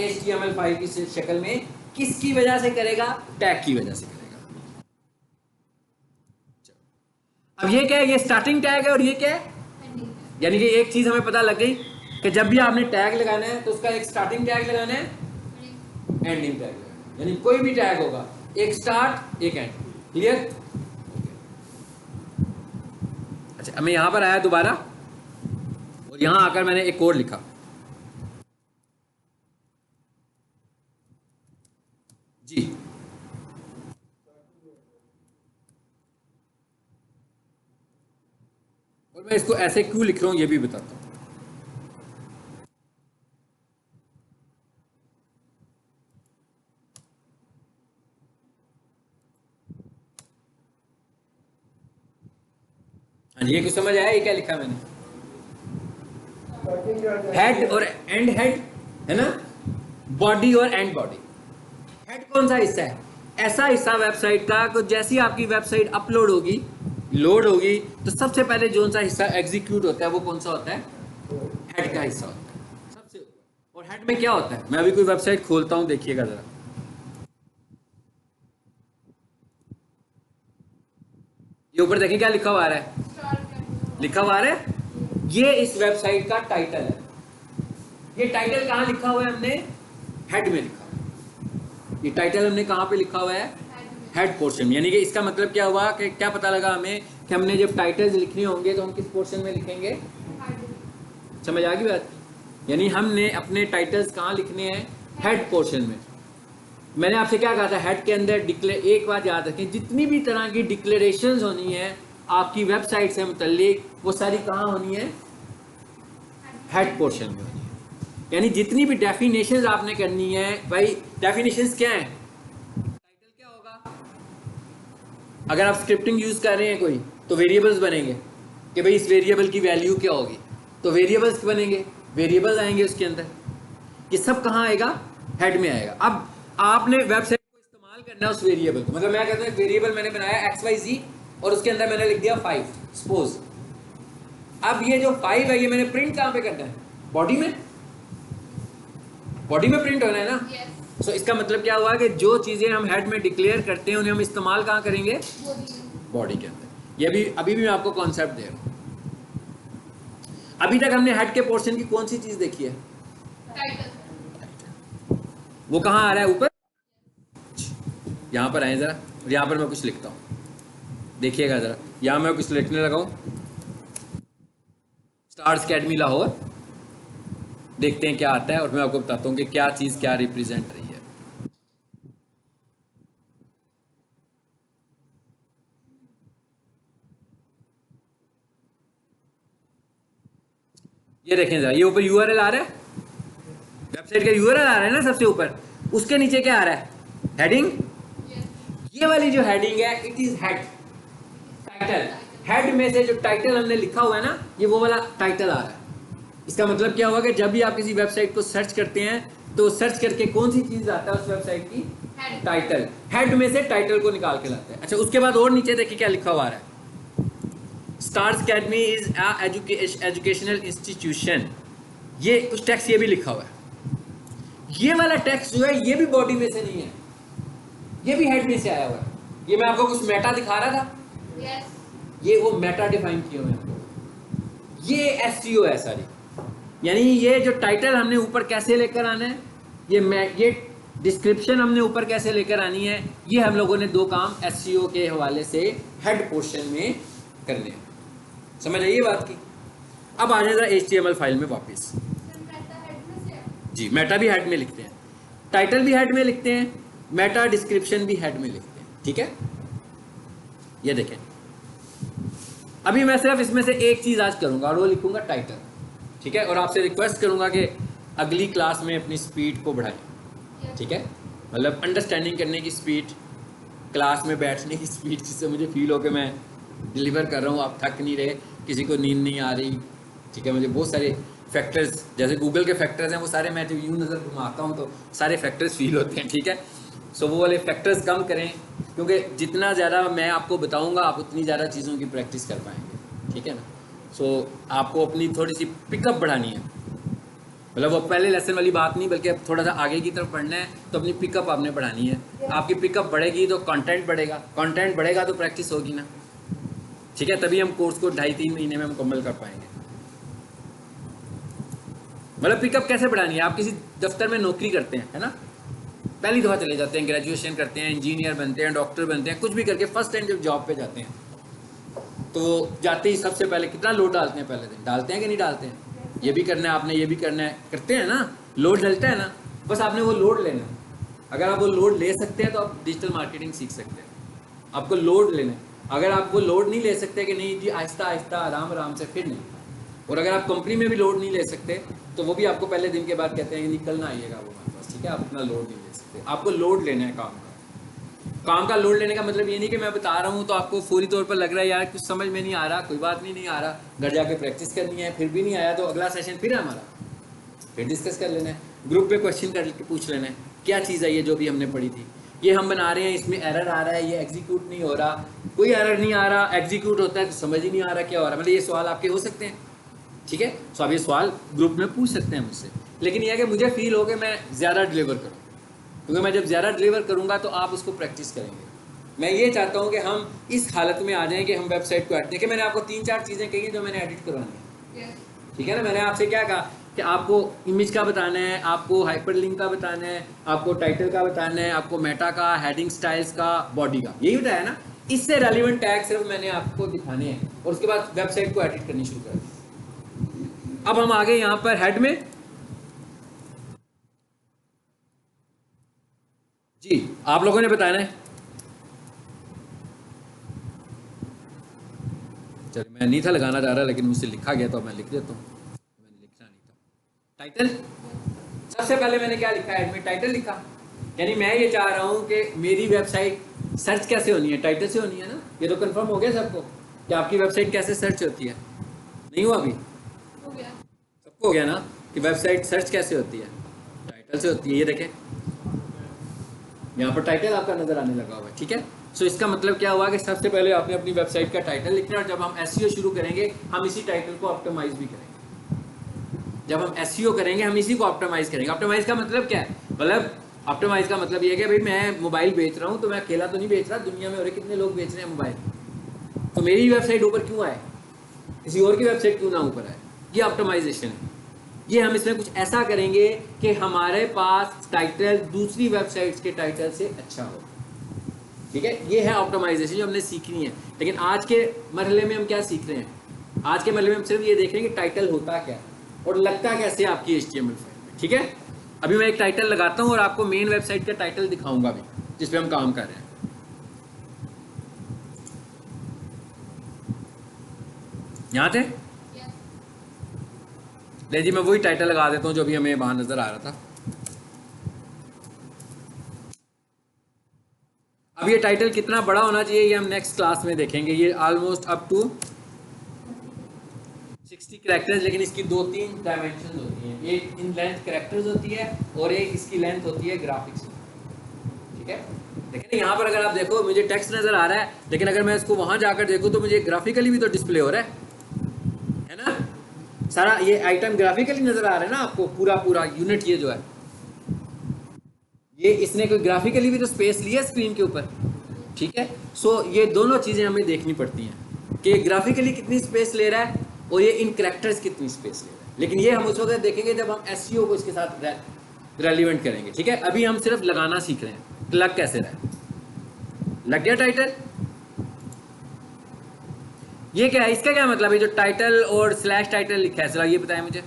HTML फाइल की शक्ल में। किसकी वजह से करेगा? टैग की वजह से करेगा। अब ये क्या है? ये स्टार्टिंग टैग है और ये क्या है? यानी कि एक चीज हमें पता लग गई कि जब भी आपने टैग लगाना है तो उसका एक स्टार्टिंग टैग लगाना है, एंडिंग टैग लगाना है। यानी कोई भी टैग होगा, एक स्टार्ट एक एंड। क्लियर? अच्छा, मैं यहां पर आया दोबारा और यहां आकर मैंने एक कोड लिखा जी। और मैं इसको ऐसे क्यों लिख रहा हूं ये भी बताता हूं। हाँ जी, ये कुछ समझ आया? ये क्या लिखा मैंने? हेड और एंड हेड है ना, बॉडी और एंड बॉडी। हेड कौन सा हिस्सा है? ऐसा हिस्सा वेबसाइट का कि जैसी आपकी वेबसाइट अपलोड होगी, लोड होगी तो सबसे पहले जो सा हिस्सा एग्जीक्यूट होता है वो कौन सा होता है? हेड का हिस्सा होता है सबसे ऊपर। और हेड में क्या होता है? मैं अभी कोई वेबसाइट खोलता हूं, देखिएगा जरा। ये ऊपर देखिए क्या लिखा हुआ आ रहा है? स्टार कैट लिखा हुआ आ रहा है, ये इस वेबसाइट का टाइटल है। ये टाइटल कहाँ लिखा हुआ है? हमने हेड में लिखा हुआ है। ये टाइटल हमने कहाँ पे लिखा हुआ है? हेड पोर्शन में। यानी कि इसका मतलब क्या हुआ कि क्या पता लगा हमें कि हमने जब टाइटल्स लिखने होंगे तो हम किस पोर्शन में लिखेंगे? समझ आ गई बात? यानी हमने अपने टाइटल्स कहाँ लिखने हैं? हेड पोर्शन में। मैंने आपसे क्या कहा था? हेड के अंदर डिक्लेयर, एक बात याद रखें, जितनी भी तरह की डिक्लेरेशंस होनी है आपकी वेबसाइट से मुतल्लिक, वो सारी कहाँ होनी है? हेड पोर्शन में होनी है। यानी जितनी भी डेफिनेशंस आपने करनी है, भाई डेफिनेशंस क्या है? टाइटल क्या होगा? अगर आप स्क्रिप्टिंग यूज कर रहे हैं कोई, तो वेरिएबल्स बनेंगे कि भाई इस वेरिएबल की वैल्यू क्या होगी, तो वेरिएबल्स बनेंगे, वेरिएबल्स आएंगे उसके अंदर। ये सब कहाँ आएगा? हेड में आएगा। अब आपने वेबसाइट को इस्तेमाल करना है उस वेरिएबल को। मतलब मैं कहता हूँ वेरिएबल मैंने बनाया XYZ और उसके अंदर मैंने लिख दिया 5 सपोज। अब ये जो 5 है ये मैंने प्रिंट कहाँ पे करना है? बॉडी में। बॉडी में प्रिंट होना है ना। यस सो इसका मतलब क्या हुआ कि जो चीज़ें हम हेड में डिक्लेयर करते हैं उन्हें हम इस्तेमाल कहाँ करेंगे? बॉडी के अंदर। ये भी अभी भी मैं आपको कॉन्सेप्ट दे रहा हूँ। अभी तक हमने हेड के पोर्शन की कौन सी चीज़ देखी है? टाइटल वो कहाँ आ रहा है? ऊपर। यहाँ पर आए ज़रा, यहाँ पर मैं कुछ लिखता हूँ, देखिएगा ज़रा। यहाँ मैं कुछ लिखने लगा हूँ, स्टार्स अकेडमी लाहौर। देखते हैं क्या आता है और मैं आपको बताता हूँ कि क्या चीज़ क्या रिप्रेजेंट रही है। ये देखें ज़रा, ये ऊपर URL आ रहा है, वेबसाइट का URL आ रहा है ना सबसे ऊपर। उसके नीचे क्या आ रहा है? हेडिंग। ये वाली जो हेडिंग है it is head, title. Head में से जो टाइटल हमने लिखा हुआ है ना, ये वो वाला टाइटल आ रहा है। इसका मतलब क्या हुआ कि जब भी आप किसी वेबसाइट को सर्च करते हैं तो सर्च करके कौन सी चीज आता है उस वेबसाइट की? टाइटल। हेड में से टाइटल को निकाल के लाते हैं। अच्छा, उसके बाद और नीचे देखिए क्या लिखा हुआ आ रहा है? Stars academy is educational institution. ये कुछ टेक्स्ट ये भी लिखा हुआ है। ये वाला टेक्स्ट जो है ये भी बॉडी में से नहीं है, ये भी हेड में से आया हुआ है। ये मैं आपको कुछ मेटा दिखा रहा था, यस ये वो मेटा डिफाइन किया हुआ है आपको। ये एसईओ है सारी। यानी ये जो टाइटल हमने ऊपर कैसे लेकर आना है, ये डिस्क्रिप्शन हमने ऊपर कैसे लेकर आनी है, ये हम लोगों ने दो काम एसईओ के हवाले से हेड पोर्शन में करने हैं। समझ आइए बात की। अब आ जाए जरा HTML फाइल में वापस। जी, मेटा भी हेड में लिखते हैं, टाइटल भी हेड में लिखते हैं, मेटा डिस्क्रिप्शन भी हेड में लिखते हैं। ठीक है, ये देखें। अभी मैं सिर्फ इसमें से एक चीज़ आज करूंगा और वो लिखूंगा टाइटल। ठीक है, और आपसे रिक्वेस्ट करूंगा कि अगली क्लास में अपनी स्पीड को बढ़ाएं। ठीक है, मतलब अंडरस्टैंडिंग करने की स्पीड, क्लास में बैठने की स्पीड, जिससे मुझे फील हो कि मैं डिलीवर कर रहा हूँ, आप थक नहीं रहे, किसी को नींद नहीं आ रही। ठीक है, मुझे बहुत सारे फैक्टर्स, जैसे गूगल के फैक्टर्स हैं, वो सारे मैं जब यूँ नज़र घुमाता हूँ तो सारे फैक्टर्स फील होते हैं। ठीक है, सो वो वाले फैक्टर्स कम करें, क्योंकि जितना ज़्यादा मैं आपको बताऊँगा आप उतनी ज़्यादा चीज़ों की प्रैक्टिस कर पाएंगे। ठीक है ना। सो आपको अपनी थोड़ी सी पिकअप बढ़ानी है। मतलब वो पहले लेसन वाली बात नहीं, बल्कि अब थोड़ा सा आगे की तरफ पढ़ना है, तो अपनी पिकअप आपने बढ़ानी है। आपकी पिकअप बढ़ेगी तो कंटेंट बढ़ेगा, कंटेंट बढ़ेगा तो प्रैक्टिस होगी ना। ठीक है, तभी हम कोर्स को 2.5-3 महीने में मुकम्मल कर पाएंगे। मतलब पिकअप कैसे बढ़ानी है? आप किसी दफ्तर में नौकरी करते हैं, है ना, पहली दफ़ा चले जाते हैं, ग्रेजुएशन करते हैं, इंजीनियर बनते हैं, डॉक्टर बनते हैं, कुछ भी करके फर्स्ट टाइम जब जॉब पे जाते हैं तो जाते ही सबसे पहले कितना लोड डालते हैं? पहले दिन डालते हैं कि नहीं डालते हैं? ये भी करना है आपने, ये भी करना है, करते हैं ना, लोड डलता है ना। बस आपने वो लोड लेना है। अगर आप वो लोड ले सकते हैं तो आप डिजिटल मार्केटिंग सीख सकते हैं। आपको लोड लेना है। अगर आप वो लोड नहीं ले सकते कि नहीं जी, आहिस्ता आहिस्ता आराम आराम से, फिर नहीं। और अगर आप कंपनी में भी लोड नहीं ले सकते तो वो भी आपको पहले दिन के बाद कहते हैं कि नहीं, कल ना आइएगा वो हमारे पास। ठीक है, आप इतना लोड नहीं ले सकते। आपको लोड लेना है काम का लोड लेने का मतलब ये नहीं कि मैं बता रहा हूँ तो आपको फौरी तौर पर लग रहा है यार कुछ समझ में नहीं आ रहा, कोई बात नहीं आ रहा, घर जाके प्रैक्टिस करनी है, फिर भी नहीं आया तो अगला सेशन फिर है हमारा, फिर डिस्कस कर लेना है, ग्रुप पे क्वेश्चन करके पूछ लेना है क्या चीज़ है ये जो भी हमने पढ़ी थी, ये हम बना रहे हैं, इसमें एरर आ रहा है, ये एग्जीक्यूट नहीं हो रहा, कोई एरर नहीं आ रहा, एग्जीक्यूट होता है तो समझ ही नहीं आ रहा क्या हो रहा है, मतलब ये सवाल आपके हो सकते हैं, ठीक है। सो आप ये सवाल ग्रुप में पूछ सकते हैं मुझसे, लेकिन यह है कि मुझे फील हो कि मैं ज़्यादा डिलीवर करूँ, क्योंकि मैं जब ज़्यादा डिलीवर करूँगा तो आप उसको प्रैक्टिस करेंगे। मैं ये चाहता हूँ कि हम इस हालत में आ जाएं कि हम वेबसाइट को एडिट, देखिए मैंने आपको 3-4 चीज़ें कही हैं जो मैंने एडिट करवानी है, ठीक है ना। मैंने आपसे क्या कहा कि आपको इमेज का बताना है, आपको हाइपरलिंक का बताना है, आपको टाइटल का बताना है, आपको मेटा का, हेडिंग स्टाइल्स का, बॉडी का, यही बताया ना। इससे रेलिवेंट टैग सिर्फ मैंने आपको दिखाने हैं और उसके बाद वेबसाइट को एडिट करनी शुरू कर दी। अब हम आगे यहाँ पर हेड में, जी आप लोगों ने बताना है, चलिए मैं नहीं था लगाना चाह रहा लेकिन मुझसे लिखा गया तो मैं लिख देता हूँ, मैंने लिखना नहीं था। टाइटल, सबसे पहले मैंने क्या लिखा है, एडमिट टाइटल लिखा, यानी मैं ये चाह रहा हूँ कि मेरी वेबसाइट सर्च कैसे होनी है, टाइटल से होनी है ना। ये तो कंफर्म हो गया सबको कि आपकी वेबसाइट कैसे सर्च होती है, नहीं हुआ अभी? हो गया। सबको हो गया ना कि वेबसाइट सर्च कैसे होती है, टाइटल से होती है। ये देखें यहाँ पर टाइटल आपका नजर आने लगा हुआ है, ठीक है। सो इसका मतलब क्या हुआ कि सबसे पहले आपने अपनी वेबसाइट का टाइटल लिखना है, और जब हम एसईओ शुरू करेंगे हम इसी टाइटल को ऑप्टिमाइज भी करेंगे। जब हम एसईओ करेंगे हम इसी को ऑप्टिमाइज करेंगे। ऑप्टिमाइज का मतलब क्या है, मतलब ऑप्टिमाइज का मतलब ये है कि भाई मैं मोबाइल बेच रहा हूँ तो मैं अकेला तो नहीं बेच रहा, दुनिया में और कितने लोग बेच रहे हैं मोबाइल, तो मेरी वेबसाइट ऊपर क्यों आए, किसी और की वेबसाइट क्यों ना ऊपर आए। ये ऑप्टिमाइजेशन है। ये हम इसमें कुछ ऐसा करेंगे कि हमारे पास टाइटल दूसरी वेबसाइट्स के टाइटल से अच्छा हो, ठीक है। ये है ऑप्टिमाइजेशन जो हमने सीखनी है। लेकिन आज के मरहले में हम क्या सीख रहे हैं, आज के मरहले में हम सिर्फ ये देख रहे हैं कि टाइटल होता क्या है और लगता कैसे आपकी HTML फाइल में, ठीक है। अभी मैं एक टाइटल लगाता हूँ और आपको मेन वेबसाइट का टाइटल दिखाऊंगा भी जिस पे हम काम कर रहे हैं। यहाँ थे ले जी, मैं वही टाइटल लगा देता हूँ जो अभी हमें वहां नजर आ रहा था। अब ये टाइटल कितना बड़ा होना चाहिए ये हम नेक्स्ट क्लास में देखेंगे। ये ऑलमोस्ट अप टू 60 कैरेक्टर्स, लेकिन इसकी 2-3 डायमेंशन होती हैं। एक इन लेंथ कैरेक्टर्स होती है और एक इसकी लेंथ होती है ग्राफिक्स, ठीक है। लेकिन यहाँ पर अगर आप देखो मुझे टेक्स्ट नजर आ रहा है, लेकिन अगर मैं इसको वहां जाकर देखूँ तो मुझे ग्राफिकली भी तो डिस्प्ले हो रहा है ना। सारा ये आइटम ग्राफिकली नजर आ रहा है ना आपको, पूरा यूनिट ये जो है, ये इसने कोई ग्राफिकली भी तो स्पेस लिया स्क्रीन के ऊपर, ठीक है। सो ये दोनों चीजें हमें देखनी पड़ती हैं कि ग्राफिकली कितनी स्पेस ले रहा है और ये इन कैरेक्टर्स कितनी स्पेस ले रहा है। लेकिन ये हम उस वक्त देखेंगे जब हम एसईओ को इसके साथ रेलिवेंट करेंगे, ठीक है। अभी हम सिर्फ लगाना सीख रहे हैं कि लग कैसे रहा है। लग गया टाइटल? ये क्या है, इसका क्या मतलब है जो टाइटल और स्लैश टाइटल लिखा है, चलो ये बताएं मुझे।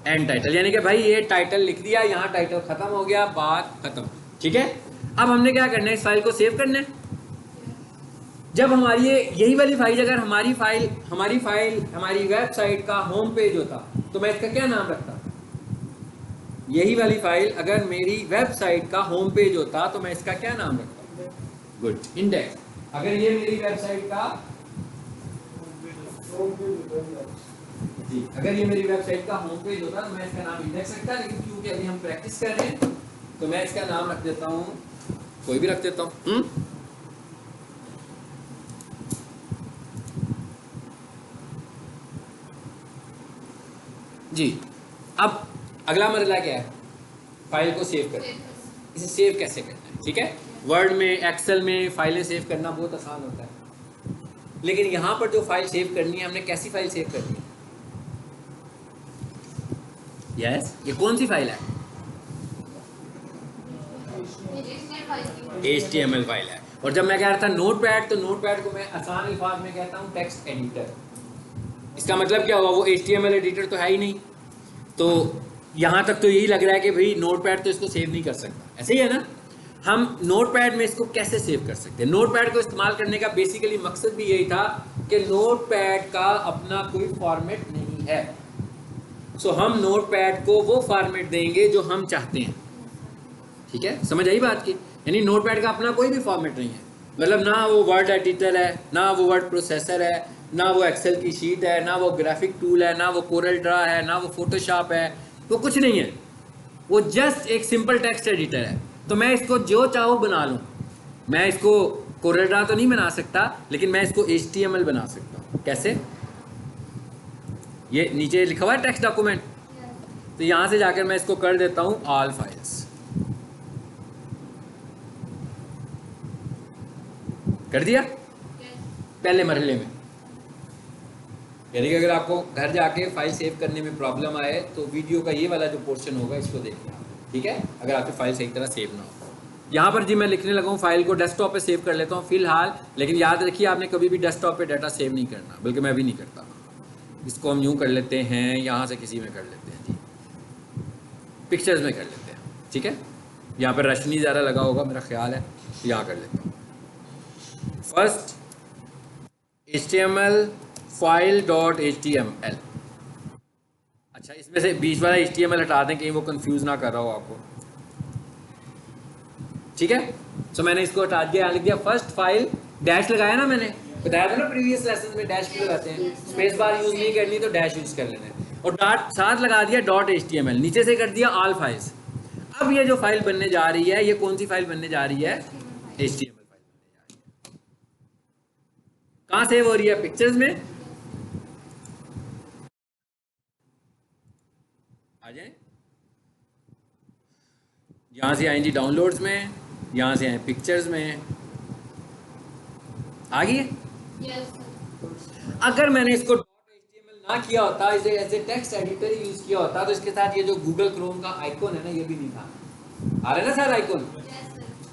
एंड टाइटल, यानी कि भाई ये टाइटल लिख दिया, यहाँ टाइटल खत्म हो गया, बात खत्म, ठीक है। अब हमने क्या करना है, इस फाइल को सेव करना है। जब हमारी यही वाली फाइल, अगर हमारी वेबसाइट का होम पेज होता तो मैं इसका क्या नाम रखता, यही वाली फाइल अगर मेरी वेबसाइट का होम पेज होता तो मैं इसका क्या नाम रखता, गुड इंडेक्स। अगर ये मेरी वेबसाइट का जी, अगर ये मेरी वेबसाइट का होम पेज होता तो मैं इसका नाम इंडेक्स रखता, लेकिन क्योंकि अभी हम प्रैक्टिस कर रहे हैं तो मैं इसका नाम रख देता हूँ, कोई भी रख देता हूँ। जी, अब अगला मरला क्या है, फाइल को सेव करना। इसे सेव कैसे करना है, ठीक है। वर्ड में, एक्सेल में फाइलें सेव करना बहुत आसान होता है, लेकिन यहाँ पर जो फाइल सेव करनी है, हमने कैसी फाइल सेव करनी है? यस, ये कौन सी फाइल है? HTML फाइल है। और जब मैं कह रहा था नोटपैड, तो नोटपैड को मैं आसान अल्फाज में कहता हूँ टेक्स्ट एडिटर। इसका मतलब क्या हुआ, वो HTML एडिटर तो है ही नहीं, तो यहाँ तक तो यही लग रहा है कि भाई नोटपैड तो इसको सेव नहीं कर सकता, ऐसे ही है ना। हम नोटपैड में इसको कैसे सेव कर सकते हैं? नोटपैड को इस्तेमाल करने का बेसिकली मकसद भी यही था कि नोटपैड का अपना कोई फॉर्मेट नहीं है। सो हम नोटपैड को वो फॉर्मेट देंगे जो हम चाहते हैं, ठीक है। समझ आई बात की? यानी नोटपैड का अपना कोई भी फॉर्मेट नहीं है, मतलब ना वो वर्ड एडिटर है, ना वो वर्ड प्रोसेसर है, ना वो एक्सेल की शीट है, ना वो ग्राफिक टूल है, ना वो कोरल ड्रा है, ना वो फोटोशॉप है, वो कुछ नहीं है। वो जस्ट एक सिंपल टेक्स्ट एडिटर है। तो मैं इसको जो चाहूँ बना लूँ। मैं इसको कोरेडा तो नहीं बना सकता, लेकिन मैं इसको HTML बना सकता हूँ। कैसे? ये नीचे लिखा हुआ है टेक्स्ट डॉक्यूमेंट, तो यहाँ से जाकर मैं इसको कर देता हूँ ऑल फाइल्स। कर दिया पहले मरहले में। यानी कि अगर आपको घर जाके फाइल सेव करने में प्रॉब्लम आए तो वीडियो का ये वाला जो पोर्शन होगा इसको देखिए आप, ठीक है, अगर आपकी फाइल सही तरह सेव ना हो। यहाँ पर जी मैं लिखने लगा हूँ फाइल को डेस्कटॉप पे सेव कर लेता हूँ फिलहाल, लेकिन याद रखिए आपने कभी भी डेस्कटॉप पे डाटा सेव नहीं करना, बल्कि मैं भी नहीं करता। इसको हम यूँ कर लेते हैं, यहाँ से किसी में कर लेते हैं जी, पिक्चर्स में कर लेते हैं, ठीक है। यहाँ पर रोशनी ज़्यादा लगा होगा मेरा ख्याल है, तो यहाँ कर लेते हैं। First HTML file.html। अच्छा, इसमें से बीच वाला HTML हटा दें, कहीं वो कंफ्यूज ना कर रहा हो आपको, ठीक है। सो मैंने इसको हटा दिया, यहाँ लिख दिया फर्स्ट फाइल, डैश लगाया ना, मैंने बताया था ना प्रीवियस लेसन में डैश क्यों लगाते हैं, स्पेस बार यूज नहीं करनी तो डैश यूज कर लेना है। और डॉट साथ लगा दिया .html, नीचे से कर दिया ऑल फाइल्स। अब ये जो फाइल बनने जा रही है, ये कौन सी फाइल बनने जा रही है? HTML फाइल बनने जा रही है। कहाँ सेव हो रही है? पिक्चर्स में। आ जाए, यहाँ से आएंगी डाउनलोड्स में, यहाँ से आए पिक्चर्स में, आ गई है। अगर मैंने इसको .html ना किया होता, इसे ऐसे टेक्स्ट एडिटर ही यूज किया होता, तो इसके साथ ये जो गूगल क्रोम का आइकॉन है ना, ये भी नहीं था। आ रहा है ना सर आइकॉन?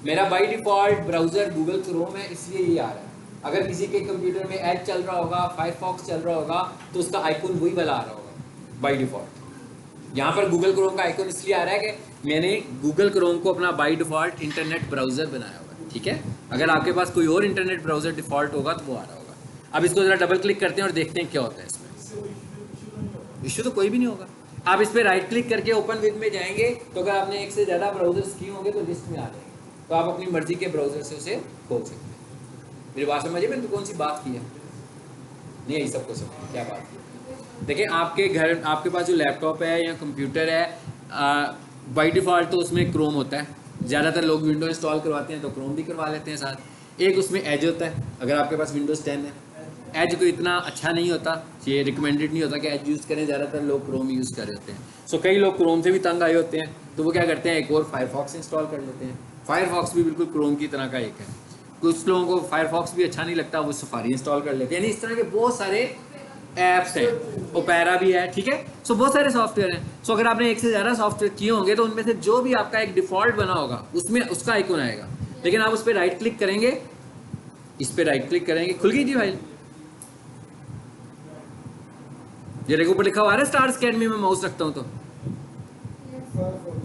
मेरा by default browser Google Chrome है, इसलिए ये आ रहा है। अगर किसी के कंप्यूटर में एज चल रहा होगा, फायरफॉक्स चल रहा होगा, तो उसका आइकॉन वही वाला आ रहा होगा बाय डिफॉल्ट। यहाँ पर गूगल क्रोम का आइकॉन इसलिए आ रहा है कि मैंने गूगल क्रोम को अपना बाय डिफॉल्ट इंटरनेट ब्राउजर बनाया हुआ है, ठीक है। अगर आपके पास कोई और इंटरनेट ब्राउजर डिफॉल्ट होगा तो वो आ रहा होगा। अब इसको जरा डबल क्लिक करते हैं और देखते हैं क्या होता है इसमें। इश्यू तो कोई भी नहीं होगा। आप इस पर राइट क्लिक करके ओपन विद में जाएंगे, तो अगर आपने एक से ज़्यादा ब्राउजर्स किए होंगे तो लिस्ट में आ जाएंगे, तो आप अपनी मर्जी के ब्राउजर से उसे खोल सकते हैं। मेरी बात समझिए, मैंने तो कौन सी बात की है? नहीं, यही सबको समझ क्या बात की। देखिए, आपके घर, आपके पास जो लैपटॉप है या कंप्यूटर है, बाय डिफ़ॉल्ट तो उसमें क्रोम होता है। ज़्यादातर लोग विंडो इंस्टॉल करवाते हैं तो क्रोम भी करवा लेते हैं साथ। एक उसमें एज होता है, अगर आपके पास विंडोज़ 10 है। एज को इतना अच्छा नहीं होता, ये रिकमेंडेड नहीं होता कि एज यूज़ करें, ज़्यादातर लोग क्रोम यूज़ कर रहे होते हैं। सो कई लोग क्रोम से भी तंग आए होते हैं, तो वो क्या करते हैं, एक और फायरफॉक्स इंस्टॉल कर लेते हैं। फायरफॉक्स भी बिल्कुल क्रोम की तरह का एक है। कुछ लोगों को फायरफॉक्स भी अच्छा नहीं लगता, वो सफारी इंस्टॉल कर लेते हैं। यानी इस तरह के बहुत सारे ऐप्स हैं, ओपेरा भी है, ठीक है। सो बहुत सारे सॉफ्टवेयर हैं। सो अगर आपने एक से ज़्यादा सॉफ्टवेयर किए होंगे तो उनमें से जो भी आपका एक डिफ़ॉल्ट बना होगा उसमें उसका आइकॉन आएगा। लेकिन आप उस पर राइट क्लिक करेंगे, इस पर राइट क्लिक करेंगे, खुल गई जी फाइल। ये देखो ऊपर लिखा हुआ है स्टार अकेडमी में माउस रखता हूँ तो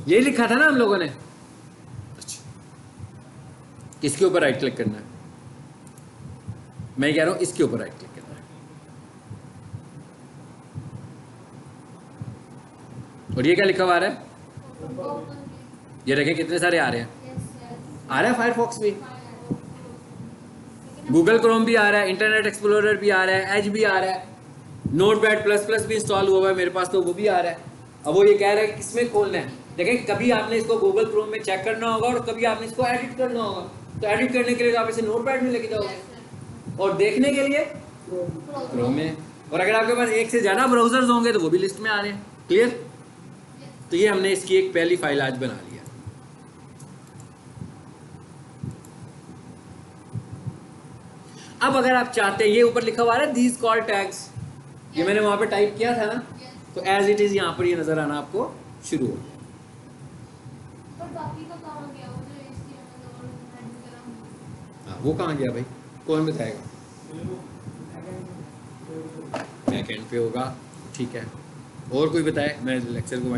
यही लिखा था ना हम लोगों ने। अच्छा, किसके ऊपर राइट क्लिक करना है? मैं कह रहा हूँ इसके ऊपर राइट क्लिक करना है। और ये क्या लिखा हुआ आ रहा है? ये देखें कितने सारे आ रहे हैं। आ रहा है फायरफॉक्स भी, गूगल क्रोम भी आ रहा है, इंटरनेट एक्सप्लोरर भी आ रहा है, एज भी आ रहा है, नोटपैड प्लस प्लस भी इंस्टॉल हुआ है मेरे पास, तो वो भी आ रहा है। अब वो ये कह रहा है कि किसमें खोलना है। देखें, कभी आपने इसको गूगल क्रोम में चेक करना होगा और कभी आपने इसको एडिट करना होगा। तो एडिट करने के लिए आप इसे नोटपैड में लेके जाओगे और देखने के लिए क्रोम में। और अगर आपके पास एक से ज़्यादा ब्राउजर्स होंगे तो वो भी लिस्ट में आ रहे हैं। क्लियर? तो ये हमने इसकी एक पहली फाइल आज बना लिया। अब अगर आप चाहते हैं, ये ऊपर लिखा हुआ है दीज कॉल टैग्स, ये मैंने वहां पे टाइप किया था ना, तो एज इट इज यहाँ पर ये नजर आना आपको शुरू हो गया। वो कहाँ गया भाई? कौन बताएगा? बैक एंड पे होगा, ठीक है। और कोई बताए? मैं लेक्चर को